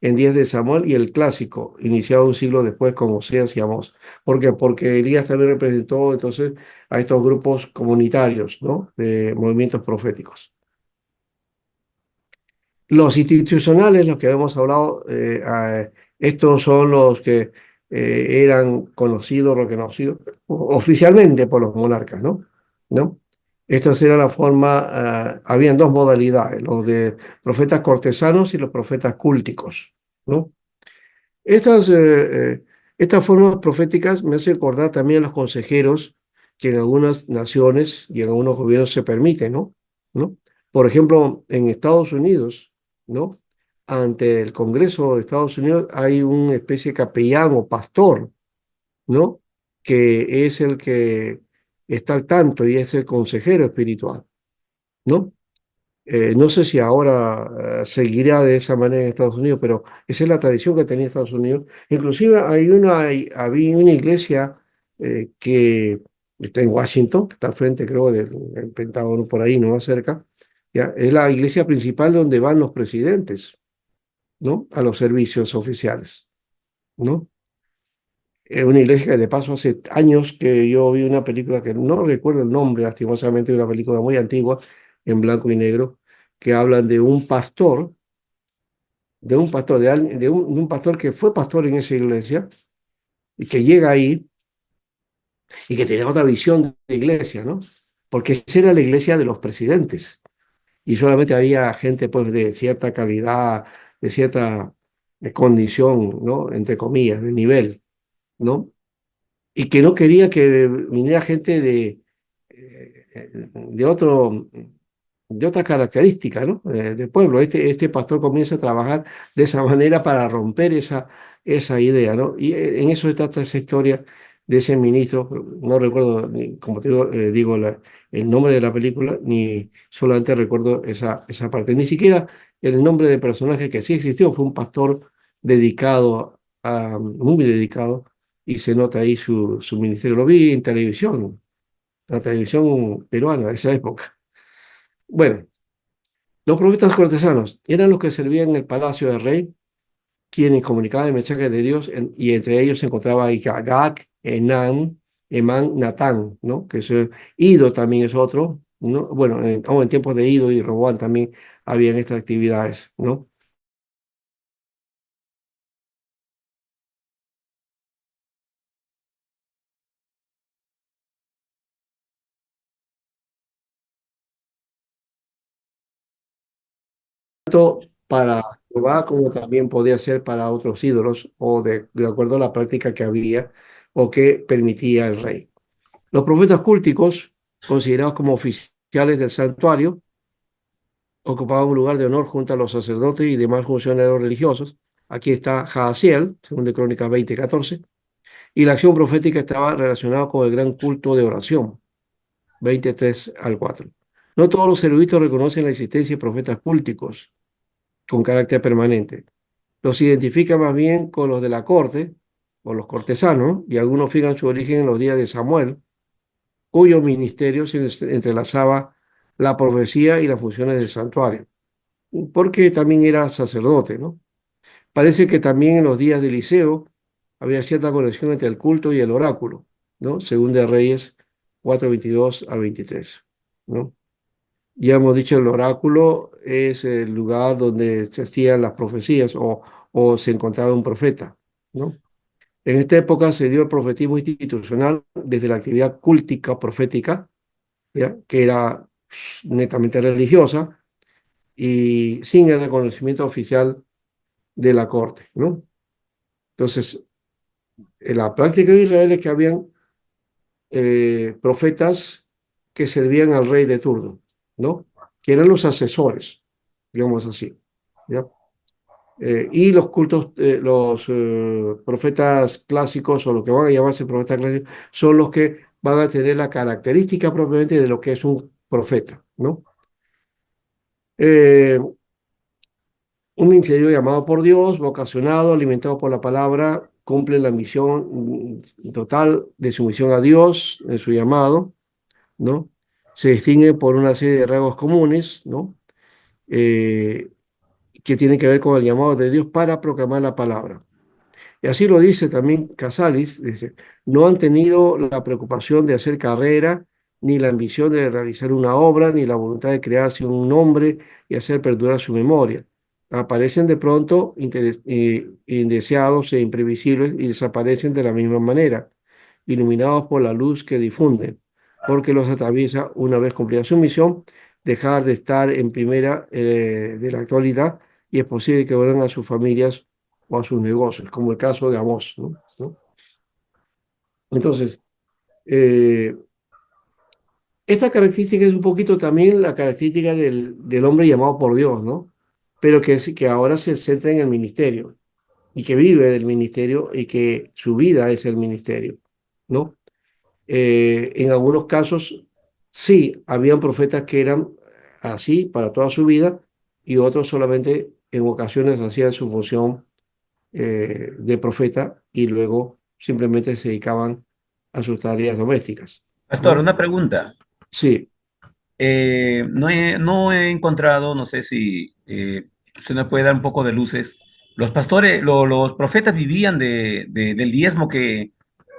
C: en días de Samuel y el clásico, iniciado un siglo después con Oseas y Amós. ¿Por qué? Porque Elías también representó entonces a estos grupos comunitarios, ¿no? De movimientos proféticos. Los institucionales, los que hemos hablado, estos son los que eran conocidos, reconocidos oficialmente por los monarcas, ¿no? ¿No? Estas eran la forma, habían dos modalidades, los de profetas cortesanos y los profetas cúlticos, ¿no? Estas, estas formas proféticas me hacen recordar también a los consejeros que en algunas naciones y en algunos gobiernos se permiten, ¿no? ¿No? Por ejemplo, en Estados Unidos, ¿no? Ante el Congreso de Estados Unidos hay una especie de capellán o pastor, ¿no? Que es el que está al tanto y es el consejero espiritual, ¿no? No sé si ahora seguirá de esa manera en Estados Unidos, pero esa es la tradición que tenía Estados Unidos. Inclusive había una iglesia que está en Washington, que está al frente, creo, del Pentágono, por ahí, no más cerca. ¿Ya? Es la iglesia principal donde van los presidentes, ¿no? A los servicios oficiales, ¿no? Es una iglesia que de paso hace años que yo vi una película que no recuerdo el nombre, lastimosamente, una película muy antigua, en blanco y negro, que hablan de un pastor, de un pastor que fue pastor en esa iglesia y que llega ahí y que tenía otra visión de iglesia, ¿no? Porque esa era la iglesia de los presidentes y solamente había gente pues de cierta calidad, de cierta condición, ¿no? Entre comillas, de nivel, ¿no? Y que no quería que viniera gente de otro, de otra característica, ¿no? De pueblo. Este pastor comienza a trabajar de esa manera para romper esa idea, ¿no? Y en eso se trata esa historia de ese ministro. No recuerdo, como te digo, el nombre de la película, ni solamente recuerdo esa parte. Ni siquiera el nombre del personaje que sí existió. Fue un pastor dedicado, muy dedicado, y se nota ahí su ministerio. Lo vi en televisión, la televisión peruana de esa época. Bueno, los profetas cortesanos eran los que servían en el palacio del rey, quienes comunicaban el mensaje de Dios, y entre ellos se encontraba Agag, Enán, Emán, Natán, ¿no? Que es Ido también es otro, ¿no? Bueno, en tiempos de Ido y Roboam también habían estas actividades, ¿no? Tanto para Jehová como también podía ser para otros ídolos o de acuerdo a la práctica que había o que permitía el rey. Los profetas cúlticos, considerados como oficiales del santuario, ocupaban un lugar de honor junto a los sacerdotes y demás funcionarios religiosos. Aquí está Jaasiel, según de Crónicas 20:14, y la acción profética estaba relacionada con el gran culto de oración, 23:4. No todos los eruditos reconocen la existencia de profetas cúlticos con carácter permanente. Los identifican más bien con los de la corte o los cortesanos, y algunos fijan su origen en los días de Samuel, cuyo ministerio se entrelazaba la profecía y las funciones del santuario, porque también era sacerdote, ¿no? Parece que también en los días de Eliseo había cierta conexión entre el culto y el oráculo, ¿no? Según de Reyes 4:22-23, ¿no? Ya hemos dicho, el oráculo es el lugar donde se hacían las profecías o se encontraba un profeta, ¿no? En esta época se dio el profetismo institucional desde la actividad cultica profética, ¿ya? Que era netamente religiosa y sin el reconocimiento oficial de la corte, ¿no? Entonces, en la práctica de Israel es que habían profetas que servían al rey de turno, ¿no? Que eran los asesores, digamos así, ¿ya? Y los cultos, los profetas clásicos o lo que van a llamarse profetas clásicos son los que van a tener la característica propiamente de lo que es un profeta, ¿no? Eh, un ministerio llamado por Dios, vocacionado, alimentado por la palabra, cumple la misión total de su misión a Dios, en su llamado, ¿no? Se distingue por una serie de rasgos comunes, ¿no? Eh, que tienen que ver con el llamado de Dios para proclamar la palabra. Y así lo dice también Casalis, dice, no han tenido la preocupación de hacer carrera, ni la ambición de realizar una obra, ni la voluntad de crearse un nombre y hacer perdurar su memoria. Aparecen de pronto indeseados e imprevisibles y desaparecen de la misma manera, iluminados por la luz que difunden, porque los atraviesa una vez cumplida su misión, dejar de estar en primera de la actualidad y es posible que vuelvan a sus familias o a sus negocios, como el caso de Amós, ¿no? Entonces, eh, esta característica es un poquito también la característica del hombre llamado por Dios, ¿no? Pero que ahora se centra en el ministerio y que vive del ministerio y que su vida es el ministerio, ¿no? En algunos casos, sí, habían profetas que eran así para toda su vida y otros solamente en ocasiones hacían su función de profeta y luego simplemente se dedicaban a sus tareas domésticas,
A: Pastor,
C: ¿no?
A: una pregunta.
C: Sí,
A: No he encontrado, no sé si usted me puede dar un poco de luces. Los pastores, los profetas vivían del diezmo que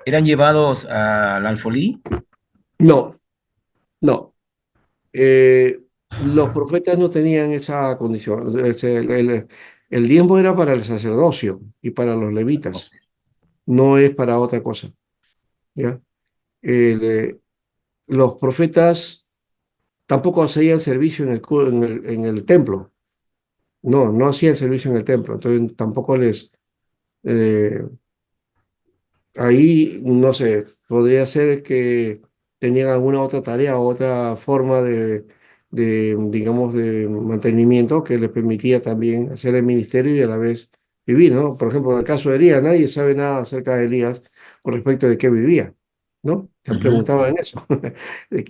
A: eran llevados al alfolí.
C: no, no. Eh, los profetas no tenían esa condición. El diezmo era para el sacerdocio y para los levitas, no es para otra cosa, ¿ya? El, eh, los profetas tampoco hacían servicio en el templo. No, no hacían servicio en el templo. Entonces tampoco eh, ahí, no sé, podría ser que tenían alguna otra tarea o otra forma digamos, de mantenimiento que les permitía también hacer el ministerio y a la vez vivir, ¿no? Por ejemplo, en el caso de Elías, nadie sabe nada acerca de Elías con respecto de qué vivía, ¿no? Se han
A: Ujú.
C: preguntado en eso,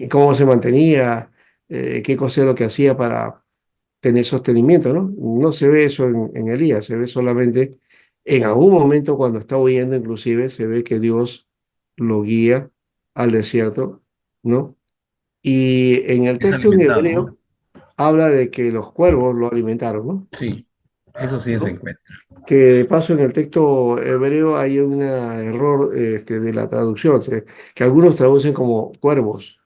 C: cómo se mantenía, qué cosa era lo que hacía para tener sostenimiento, ¿no? No se ve eso en Elías, se ve solamente en algún momento cuando está huyendo, inclusive se ve que Dios lo guía al desierto, ¿no? Y en el
A: Es
C: texto en
A: alimentado, ¿no?
C: hebreo habla de que los cuervos lo alimentaron, ¿no?
A: Sí, eso sí se
C: ¿No?
A: encuentra.
C: Que de paso en el texto hebreo hay un error de la traducción, o sea, que algunos traducen como cuervos,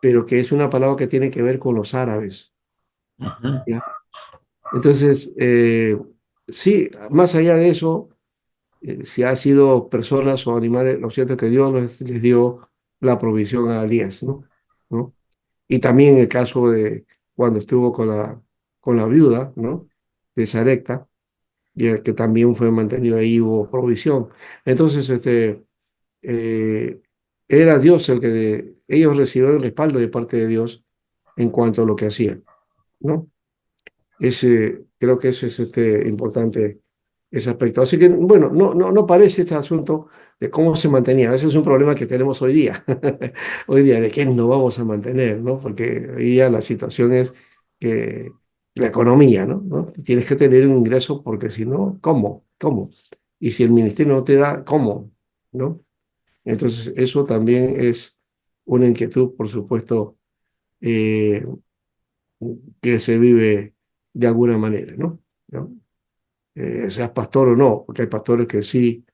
C: pero que es una palabra que tiene que ver con los árabes,
A: Ujú.
C: ¿ya? Entonces, sí, más allá de eso, si ha sido personas o animales, lo cierto es que Dios les dio la provisión a Elías, ¿no? ¿No? Y también el caso de cuando estuvo con la viuda, ¿no? De Sarepta, que también fue mantenido ahí, hubo provisión. Entonces, eh, era Dios el que ellos recibieron el respaldo de parte de Dios en cuanto a lo que hacían, ¿no? Creo que eso es importante, ese aspecto. Así que, bueno, no parece este asunto de cómo se mantenía. Ese es un problema que tenemos hoy día. Hoy día, ¿de qué nos vamos a mantener? ¿No? Porque hoy día la situación es que la economía, ¿no? ¿No? Tienes que tener un ingreso porque si no, ¿cómo? ¿Cómo? Y si el ministerio no te da, ¿cómo? ¿No? Entonces, eso también es una inquietud, por supuesto, eh, que se vive de alguna manera, ¿no? ¿No? Seas pastor o no, porque hay pastores que sí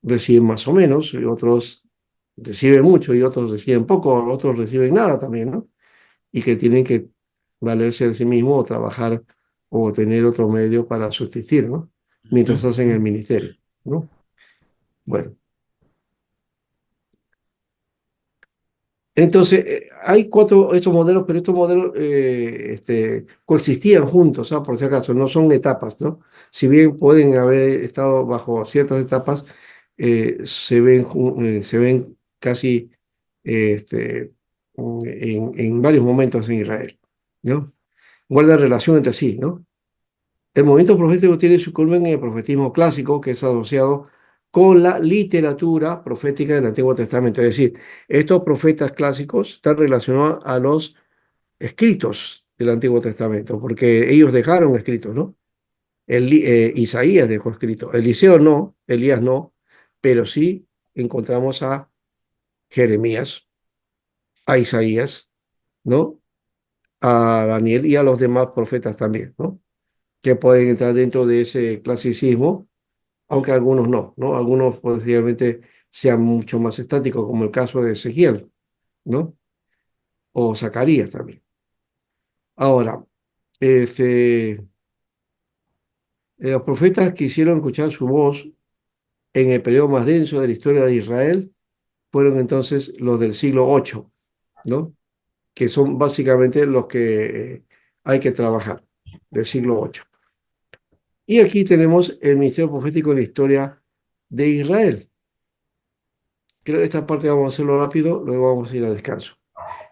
C: reciben más o menos, y otros reciben mucho y otros reciben poco, otros reciben nada también, ¿no? Y que tienen que valerse de sí mismos o trabajar o tener otro medio para subsistir, ¿no? Mientras hacen el ministerio, ¿no? Bueno. Entonces, hay cuatro estos modelos, pero estos modelos coexistían juntos, ¿ah? Por si acaso, no son etapas, ¿no? Si bien pueden haber estado bajo ciertas etapas, se ven casi en varios momentos en Israel, ¿no? Guardan relación entre sí, ¿no? El movimiento profético tiene su culmen en el profetismo clásico, que es asociado con la literatura profética del Antiguo Testamento. Es decir, estos profetas clásicos están relacionados a los escritos del Antiguo Testamento, porque ellos dejaron escritos, ¿no? Isaías dejó escrito, Eliseo no, Elías no, pero sí encontramos a Jeremías, a Isaías, ¿no? A Daniel y a los demás profetas también, ¿no? Que pueden entrar dentro de ese clasicismo, aunque algunos no, ¿no? Algunos posiblemente sean mucho más estáticos, como el caso de Ezequiel, ¿no? O Zacarías también. Ahora, este, los profetas quisieron escuchar su voz en el periodo más denso de la historia de Israel, fueron entonces los del siglo VIII, ¿no? Que son básicamente los que hay que trabajar, del siglo VIII. Y aquí tenemos el ministerio profético en la historia de Israel. Creo que esta parte vamos a hacerlo rápido, luego vamos a ir a descanso.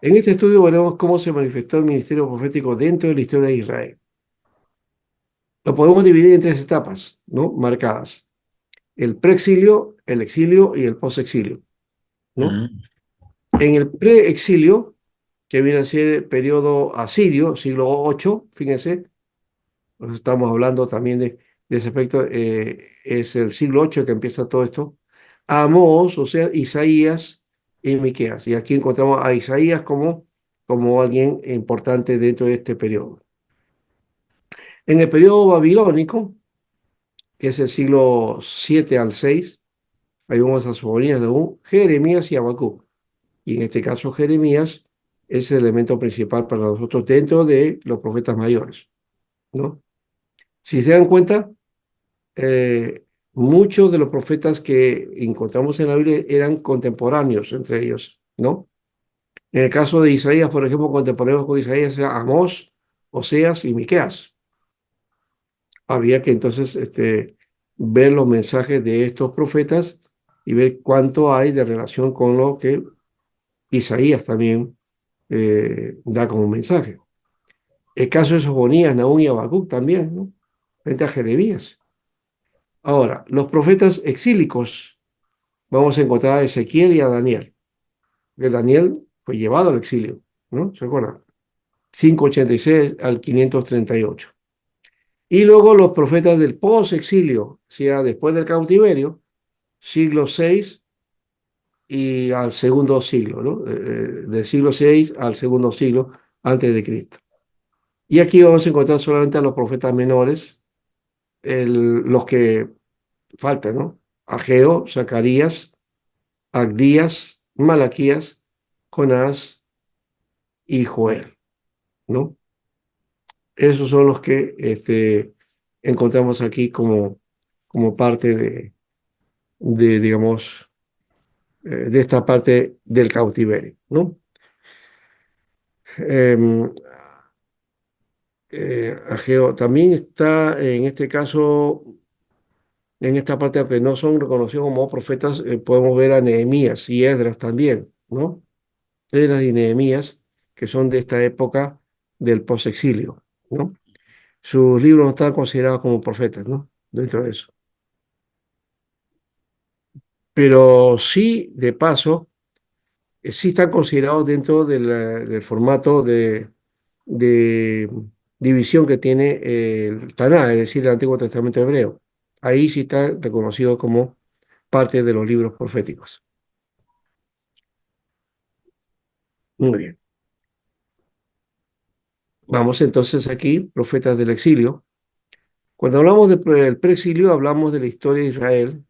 C: En este estudio veremos cómo se manifestó el ministerio profético dentro de la historia de Israel. Lo podemos dividir en tres etapas, ¿no? Marcadas. El preexilio, el exilio y el posexilio, ¿no?
A: Ujú.
C: En el preexilio, que viene a ser el periodo asirio, siglo VIII, fíjense, pues estamos hablando también de ese aspecto, es el siglo VIII que empieza todo esto. Amós, o sea, Isaías, y Miqueas. Y aquí encontramos a Isaías como alguien importante dentro de este periodo. En el periodo babilónico, que es el siglo 7 al 6, ahí vamos a Sofonías, Nahum, Jeremías y Habacuc. Y en este caso Jeremías es el elemento principal para nosotros dentro de los profetas mayores, ¿no? Si se dan cuenta, muchos de los profetas que encontramos en la Biblia eran contemporáneos entre ellos, ¿no? En el caso de Isaías, por ejemplo, contemporáneos con Isaías, era Amós, Oseas y Miqueas. Había que entonces ver los mensajes de estos profetas y ver cuánto hay de relación con lo que Isaías también da como mensaje. El caso de Sofonías, Nahum y Habacuc también, ¿no? Frente a Jeremías. Ahora, los profetas exílicos, vamos a encontrar a Ezequiel y a Daniel. Que Daniel fue llevado al exilio, ¿no? ¿Se acuerdan? 586 al 538. Y luego los profetas del post-exilio, o sea, después del cautiverio, siglo 6 y al segundo siglo, ¿no? Del siglo 6 al segundo siglo antes de Cristo. Y aquí vamos a encontrar solamente a los profetas menores, los que faltan, ¿no? Ageo, Zacarías, Abdías, Malaquías, Jonás y Joel, ¿no? Esos son los que encontramos aquí como parte digamos, de esta parte del cautiverio, ¿no? Em, Ageo también está en este caso, en esta parte, aunque no son reconocidos como profetas, podemos ver a Nehemías y Esdras también, ¿no? Esdras y Nehemías, que son de esta época del posexilio, ¿no? Sus libros no están considerados como profetas, ¿no? Dentro de eso. Pero sí, de paso, sí están considerados dentro del formato de división que tiene el Taná, es decir, el Antiguo Testamento hebreo. Ahí sí está reconocido como parte de los libros proféticos. Muy bien. Vamos entonces aquí, profetas del exilio. Cuando hablamos del preexilio, hablamos de la historia de Israel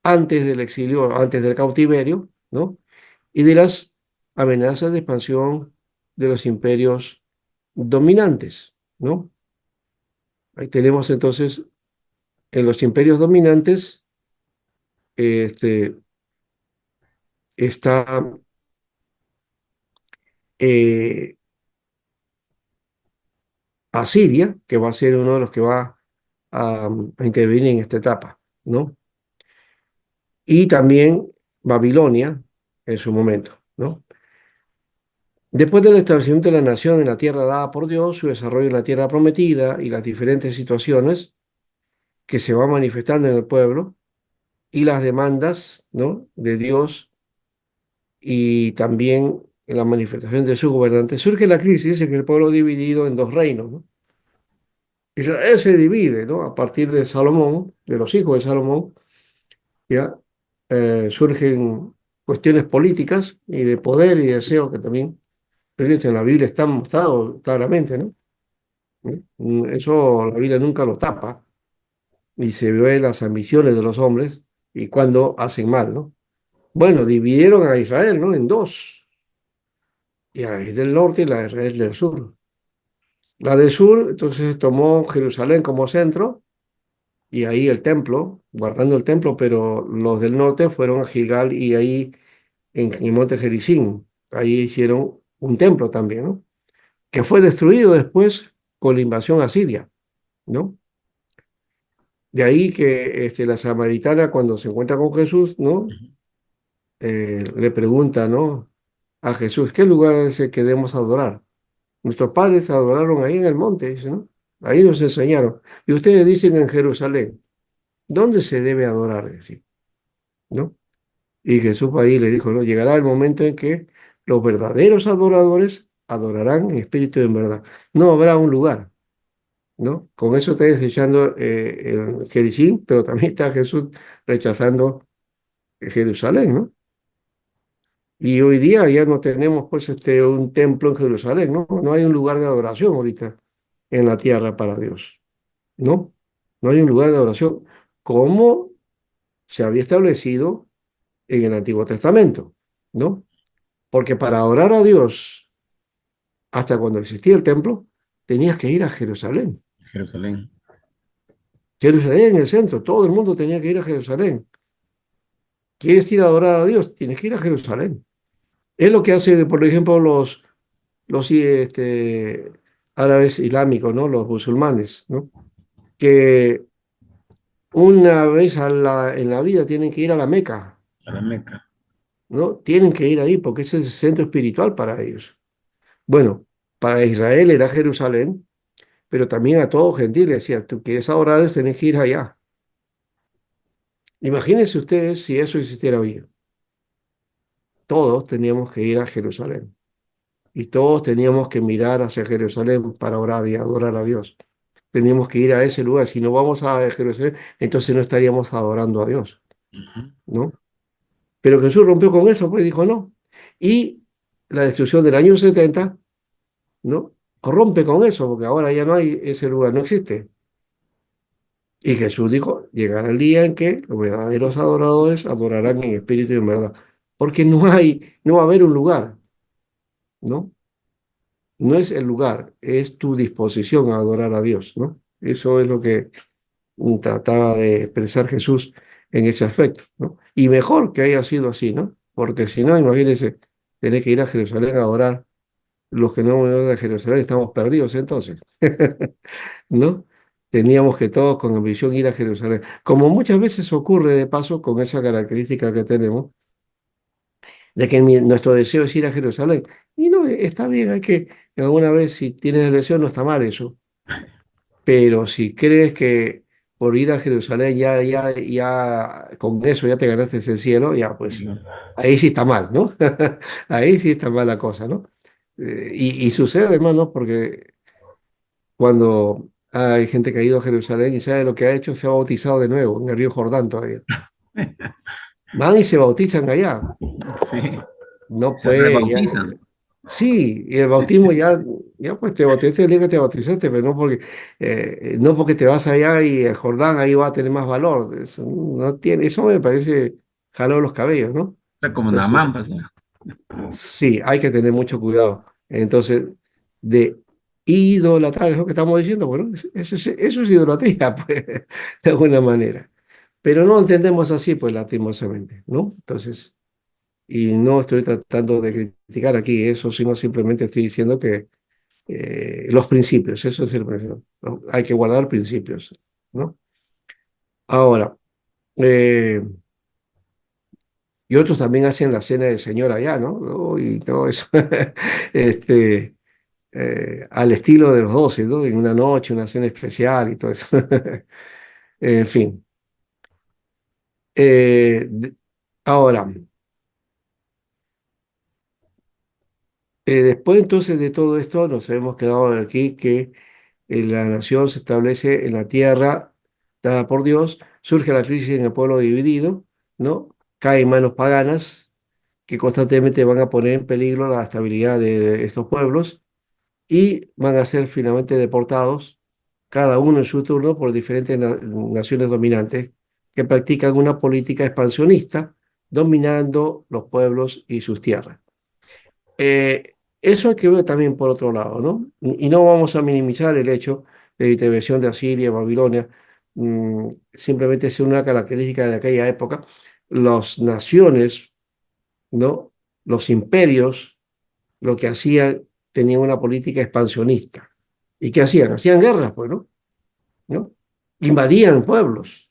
C: antes del exilio, antes del cautiverio, ¿no? Y de las amenazas de expansión de los imperios dominantes, ¿no? Ahí tenemos entonces en los imperios dominantes, este, está eh, Asiria, que va a ser uno de los que va a intervenir en esta etapa, ¿no? Y también Babilonia en su momento, ¿no? Después del establecimiento de la nación en la tierra dada por Dios, su desarrollo en la tierra prometida y las diferentes situaciones que se van manifestando en el pueblo y las demandas, ¿no? de Dios y también en la manifestación de su gobernante, surge la crisis en el pueblo dividido en dos reinos, ¿no? Israel se divide, ¿no? A partir de Salomón, de los hijos de Salomón, ya surgen cuestiones políticas y de poder y deseo que también en la Biblia están mostrados claramente, ¿no? Eso la Biblia nunca lo tapa y se ve las ambiciones de los hombres y cuando hacen mal, ¿no? Bueno, dividieron a Israel, ¿no? En dos, y a la Israel del norte y la Israel del sur. La del sur, entonces tomó Jerusalén como centro y ahí el templo, guardando el templo, pero los del norte fueron a Gilgal y ahí en el monte Gerizim, ahí hicieron un templo también, ¿no? Que fue destruido después con la invasión asiria, ¿no? De ahí que la samaritana cuando se encuentra con Jesús, ¿no? Le pregunta, ¿no? A Jesús, ¿qué lugar es el que debemos adorar? Nuestros padres adoraron ahí en el monte, dice, ¿no? Ahí nos enseñaron. Y ustedes dicen en Jerusalén, ¿dónde se debe adorar? Decir, ¿no? Y Jesús ahí le dijo, ¿no? Llegará el momento en que los verdaderos adoradores adorarán en espíritu y en verdad. No habrá un lugar, ¿no? Con eso está desechando el Jericín, pero también está Jesús rechazando Jerusalén, ¿no? Y hoy día ya no tenemos pues un templo en Jerusalén, ¿no? No hay un lugar de adoración ahorita en la tierra para Dios, ¿no? No hay un lugar de adoración como se había establecido en el Antiguo Testamento, ¿no? Porque para adorar a Dios, hasta cuando existía el templo, tenías que ir a Jerusalén.
A: Jerusalén.
C: Jerusalén en el centro, todo el mundo tenía que ir a Jerusalén. ¿Quieres ir a adorar a Dios? Tienes que ir a Jerusalén. Es lo que hace, por ejemplo, los árabes islámicos, ¿no? Los musulmanes, ¿no? Que una vez en la vida tienen que ir a la Meca,
A: A la Meca.
C: ¿no? Tienen que ir ahí porque ese es el centro espiritual para ellos. Bueno, para Israel era Jerusalén, pero también a todo gentil le decía, tú quieres adorar, tenés que ir allá. Imagínense ustedes si eso existiera hoy. Todos teníamos que ir a Jerusalén y todos teníamos que mirar hacia Jerusalén para orar y adorar a Dios. Teníamos que ir a ese lugar. Si no vamos a Jerusalén, entonces no estaríamos adorando a Dios,
A: Ujú.
C: ¿no? Pero Jesús rompió con eso, pues dijo no. Y la destrucción del año 70, ¿no? Rompe con eso, porque ahora ya no hay ese lugar, no existe. Y Jesús dijo, llegará el día en que los verdaderos adoradores adorarán en espíritu y en verdad. Porque no va a haber un lugar, ¿no? No es el lugar, es tu disposición a adorar a Dios, ¿no? Eso es lo que trataba de expresar Jesús en ese aspecto, ¿no? Y mejor que haya sido así, ¿no? Porque si no, imagínense, tener que ir a Jerusalén a adorar. Los que no venimos de Jerusalén estamos perdidos entonces, ¿no? Teníamos que todos con ambición ir a Jerusalén. Como muchas veces ocurre de paso con esa característica que tenemos, de que nuestro deseo es ir a Jerusalén. Y no, está bien, hay que, alguna vez si tienes el deseo no está mal eso. Pero si crees que por ir a Jerusalén ya con eso ya te ganaste el cielo, ya pues ahí sí está mal, ¿no? Ahí sí está mal la cosa, ¿no? Y sucede además, ¿no? Porque cuando hay gente que ha ido a Jerusalén y sabe lo que ha hecho, se ha bautizado de nuevo en el río Jordán todavía. Van y se bautizan allá.
A: Sí,
C: No
A: se
C: puede, ya,
A: rebautizan.
C: sí, y el bautismo ya pues te bautizaste el día que te bautizaste, pero no porque te vas allá y el Jordán ahí va a tener más valor. Eso, no tiene, eso me parece jaló los cabellos, ¿no?
A: Está como
C: Entonces,
A: Naamán, pasa.
C: sí, hay que tener mucho cuidado. Entonces, de idolatrar, es lo que estamos diciendo, bueno, eso es idolatría, pues, de alguna manera. Pero no lo entendemos así, pues, lastimosamente, ¿no? Entonces, y no estoy tratando de criticar aquí eso, sino simplemente estoy diciendo que los principios, eso es el principio, ¿no? Hay que guardar principios, ¿no? Ahora, eh, y otros también hacen la cena del Señor allá, ¿no? ¿No? Y todo eso, este, al estilo de los 12, ¿no? En una noche, una cena especial y todo eso. En fin. Ahora, después entonces de todo esto, nos hemos quedado aquí que la nación se establece en la tierra dada por Dios, surge la crisis en el pueblo dividido, ¿no? Caen manos paganas que constantemente van a poner en peligro la estabilidad de estos pueblos y van a ser finalmente deportados, cada uno en su turno, por diferentes naciones dominantes que practican una política expansionista, dominando los pueblos y sus tierras. Eso hay que ver también por otro lado, ¿no? Y no vamos a minimizar el hecho de la intervención de Asiria, Babilonia, simplemente es una característica de aquella época. Las naciones, ¿no? Los imperios, lo que hacían, tenían una política expansionista. ¿Y qué hacían? Hacían guerras, pues, ¿no? ¿No? Invadían pueblos.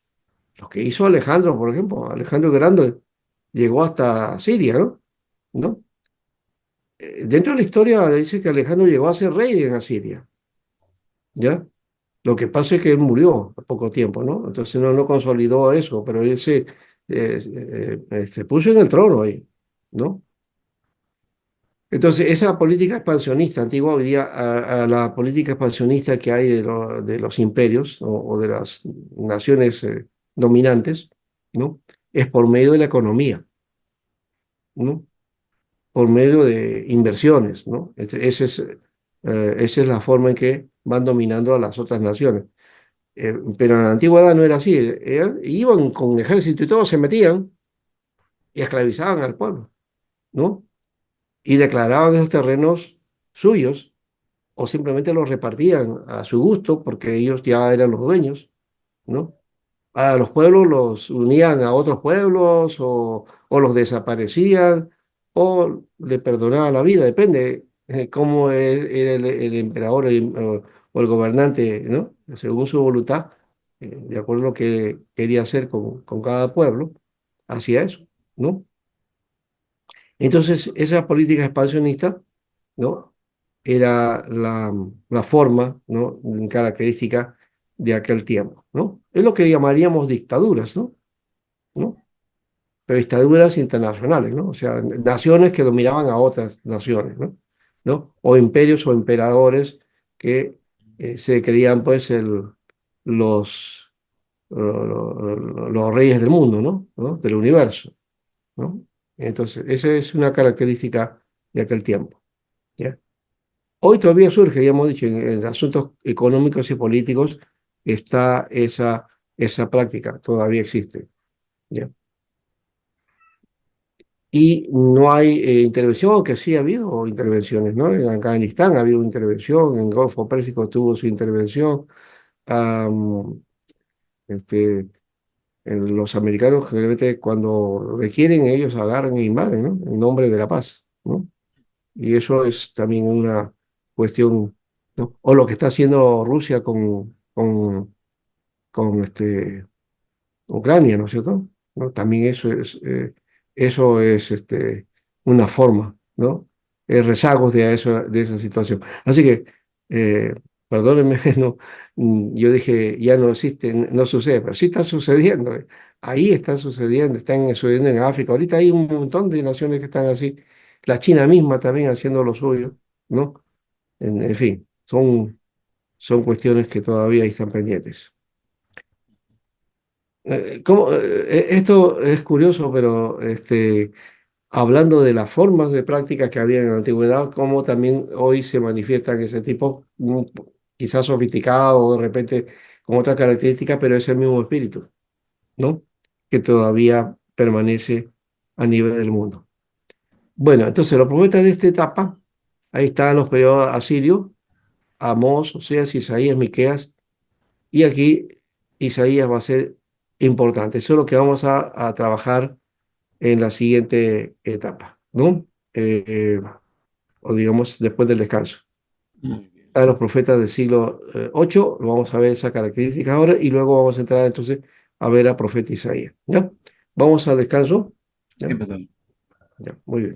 C: Lo que hizo Alejandro, por ejemplo, Alejandro el Grande llegó hasta Siria, ¿no? ¿No? Dentro de la historia dice que Alejandro llegó a ser rey en Asiria, ¿ya? Lo que pasa es que él murió a poco tiempo, ¿no? Entonces no consolidó eso, pero él se puso en el trono ahí, ¿no? Entonces, esa política expansionista antigua, hoy día, a la política expansionista que hay de los imperios o de las naciones dominantes, ¿no? Es por medio de la economía, ¿no? por medio de inversiones, ¿no? Esa es la forma en que van dominando a las otras naciones. Pero en la antigüedad no era así. Iban con ejército y todo, se metían y esclavizaban al pueblo, ¿no? Y declaraban esos terrenos suyos o simplemente los repartían a su gusto porque ellos ya eran los dueños, ¿no? A los pueblos los unían a otros pueblos o los desaparecían o le perdonaban la vida, depende cómo era el emperador o el gobernante, ¿no? Según su voluntad, de acuerdo a lo que quería hacer con cada pueblo, hacía eso, ¿no? Entonces, esa política expansionista, ¿no? Era la forma, ¿no? Característica de aquel tiempo, ¿no? Es lo que llamaríamos dictaduras, ¿no? Pero dictaduras internacionales, ¿no? O sea, naciones que dominaban a otras naciones, ¿no? O imperios o emperadores que se creían, pues, los, los reyes del mundo, ¿no? Del universo, ¿no? Entonces, esa es una característica de aquel tiempo, ¿ya? Hoy todavía surge, ya hemos dicho, en asuntos económicos y políticos está esa práctica, todavía existe, ¿ya? Y no hay intervención, aunque sí ha habido intervenciones, ¿no? En Afganistán ha habido intervención, en Golfo Pérsico tuvo su intervención. am, este, los americanos generalmente cuando requieren ellos agarran e invaden, ¿no? En nombre de la paz, ¿no? Y eso es también una cuestión, ¿no? O lo que está haciendo Rusia con Ucrania, ¿no es cierto? ¿No? También eso es una forma, ¿no? Rezagos de esa situación. Así que, eh, perdónenme, no, yo dije, ya no existe, no sucede, pero sí está sucediendo. Ahí está sucediendo, están sucediendo en África. Ahorita hay un montón de naciones que están así. La China misma también haciendo lo suyo, ¿no? En fin, son cuestiones que todavía están pendientes. Esto es curioso, pero hablando de las formas de prácticas que había en la antigüedad, cómo también hoy se manifiestan ese tipo, quizás sofisticado o de repente con otra característica, pero es el mismo espíritu, ¿no? Que todavía permanece a nivel del mundo. Bueno, entonces los profetas de esta etapa, ahí están los periodos asirios, Amós, Oseas, Isaías, Miqueas, y aquí Isaías va a ser importante. Eso es lo que vamos a trabajar en la siguiente etapa, ¿no? O digamos después del descanso.
A: Muy bien.
C: A los profetas del siglo 8, vamos a ver esa característica ahora y luego vamos a entrar entonces a ver al profeta Isaías, ¿ya? Vamos al descanso, ¿ya?
A: Sí, pastor.
C: Ya, muy bien.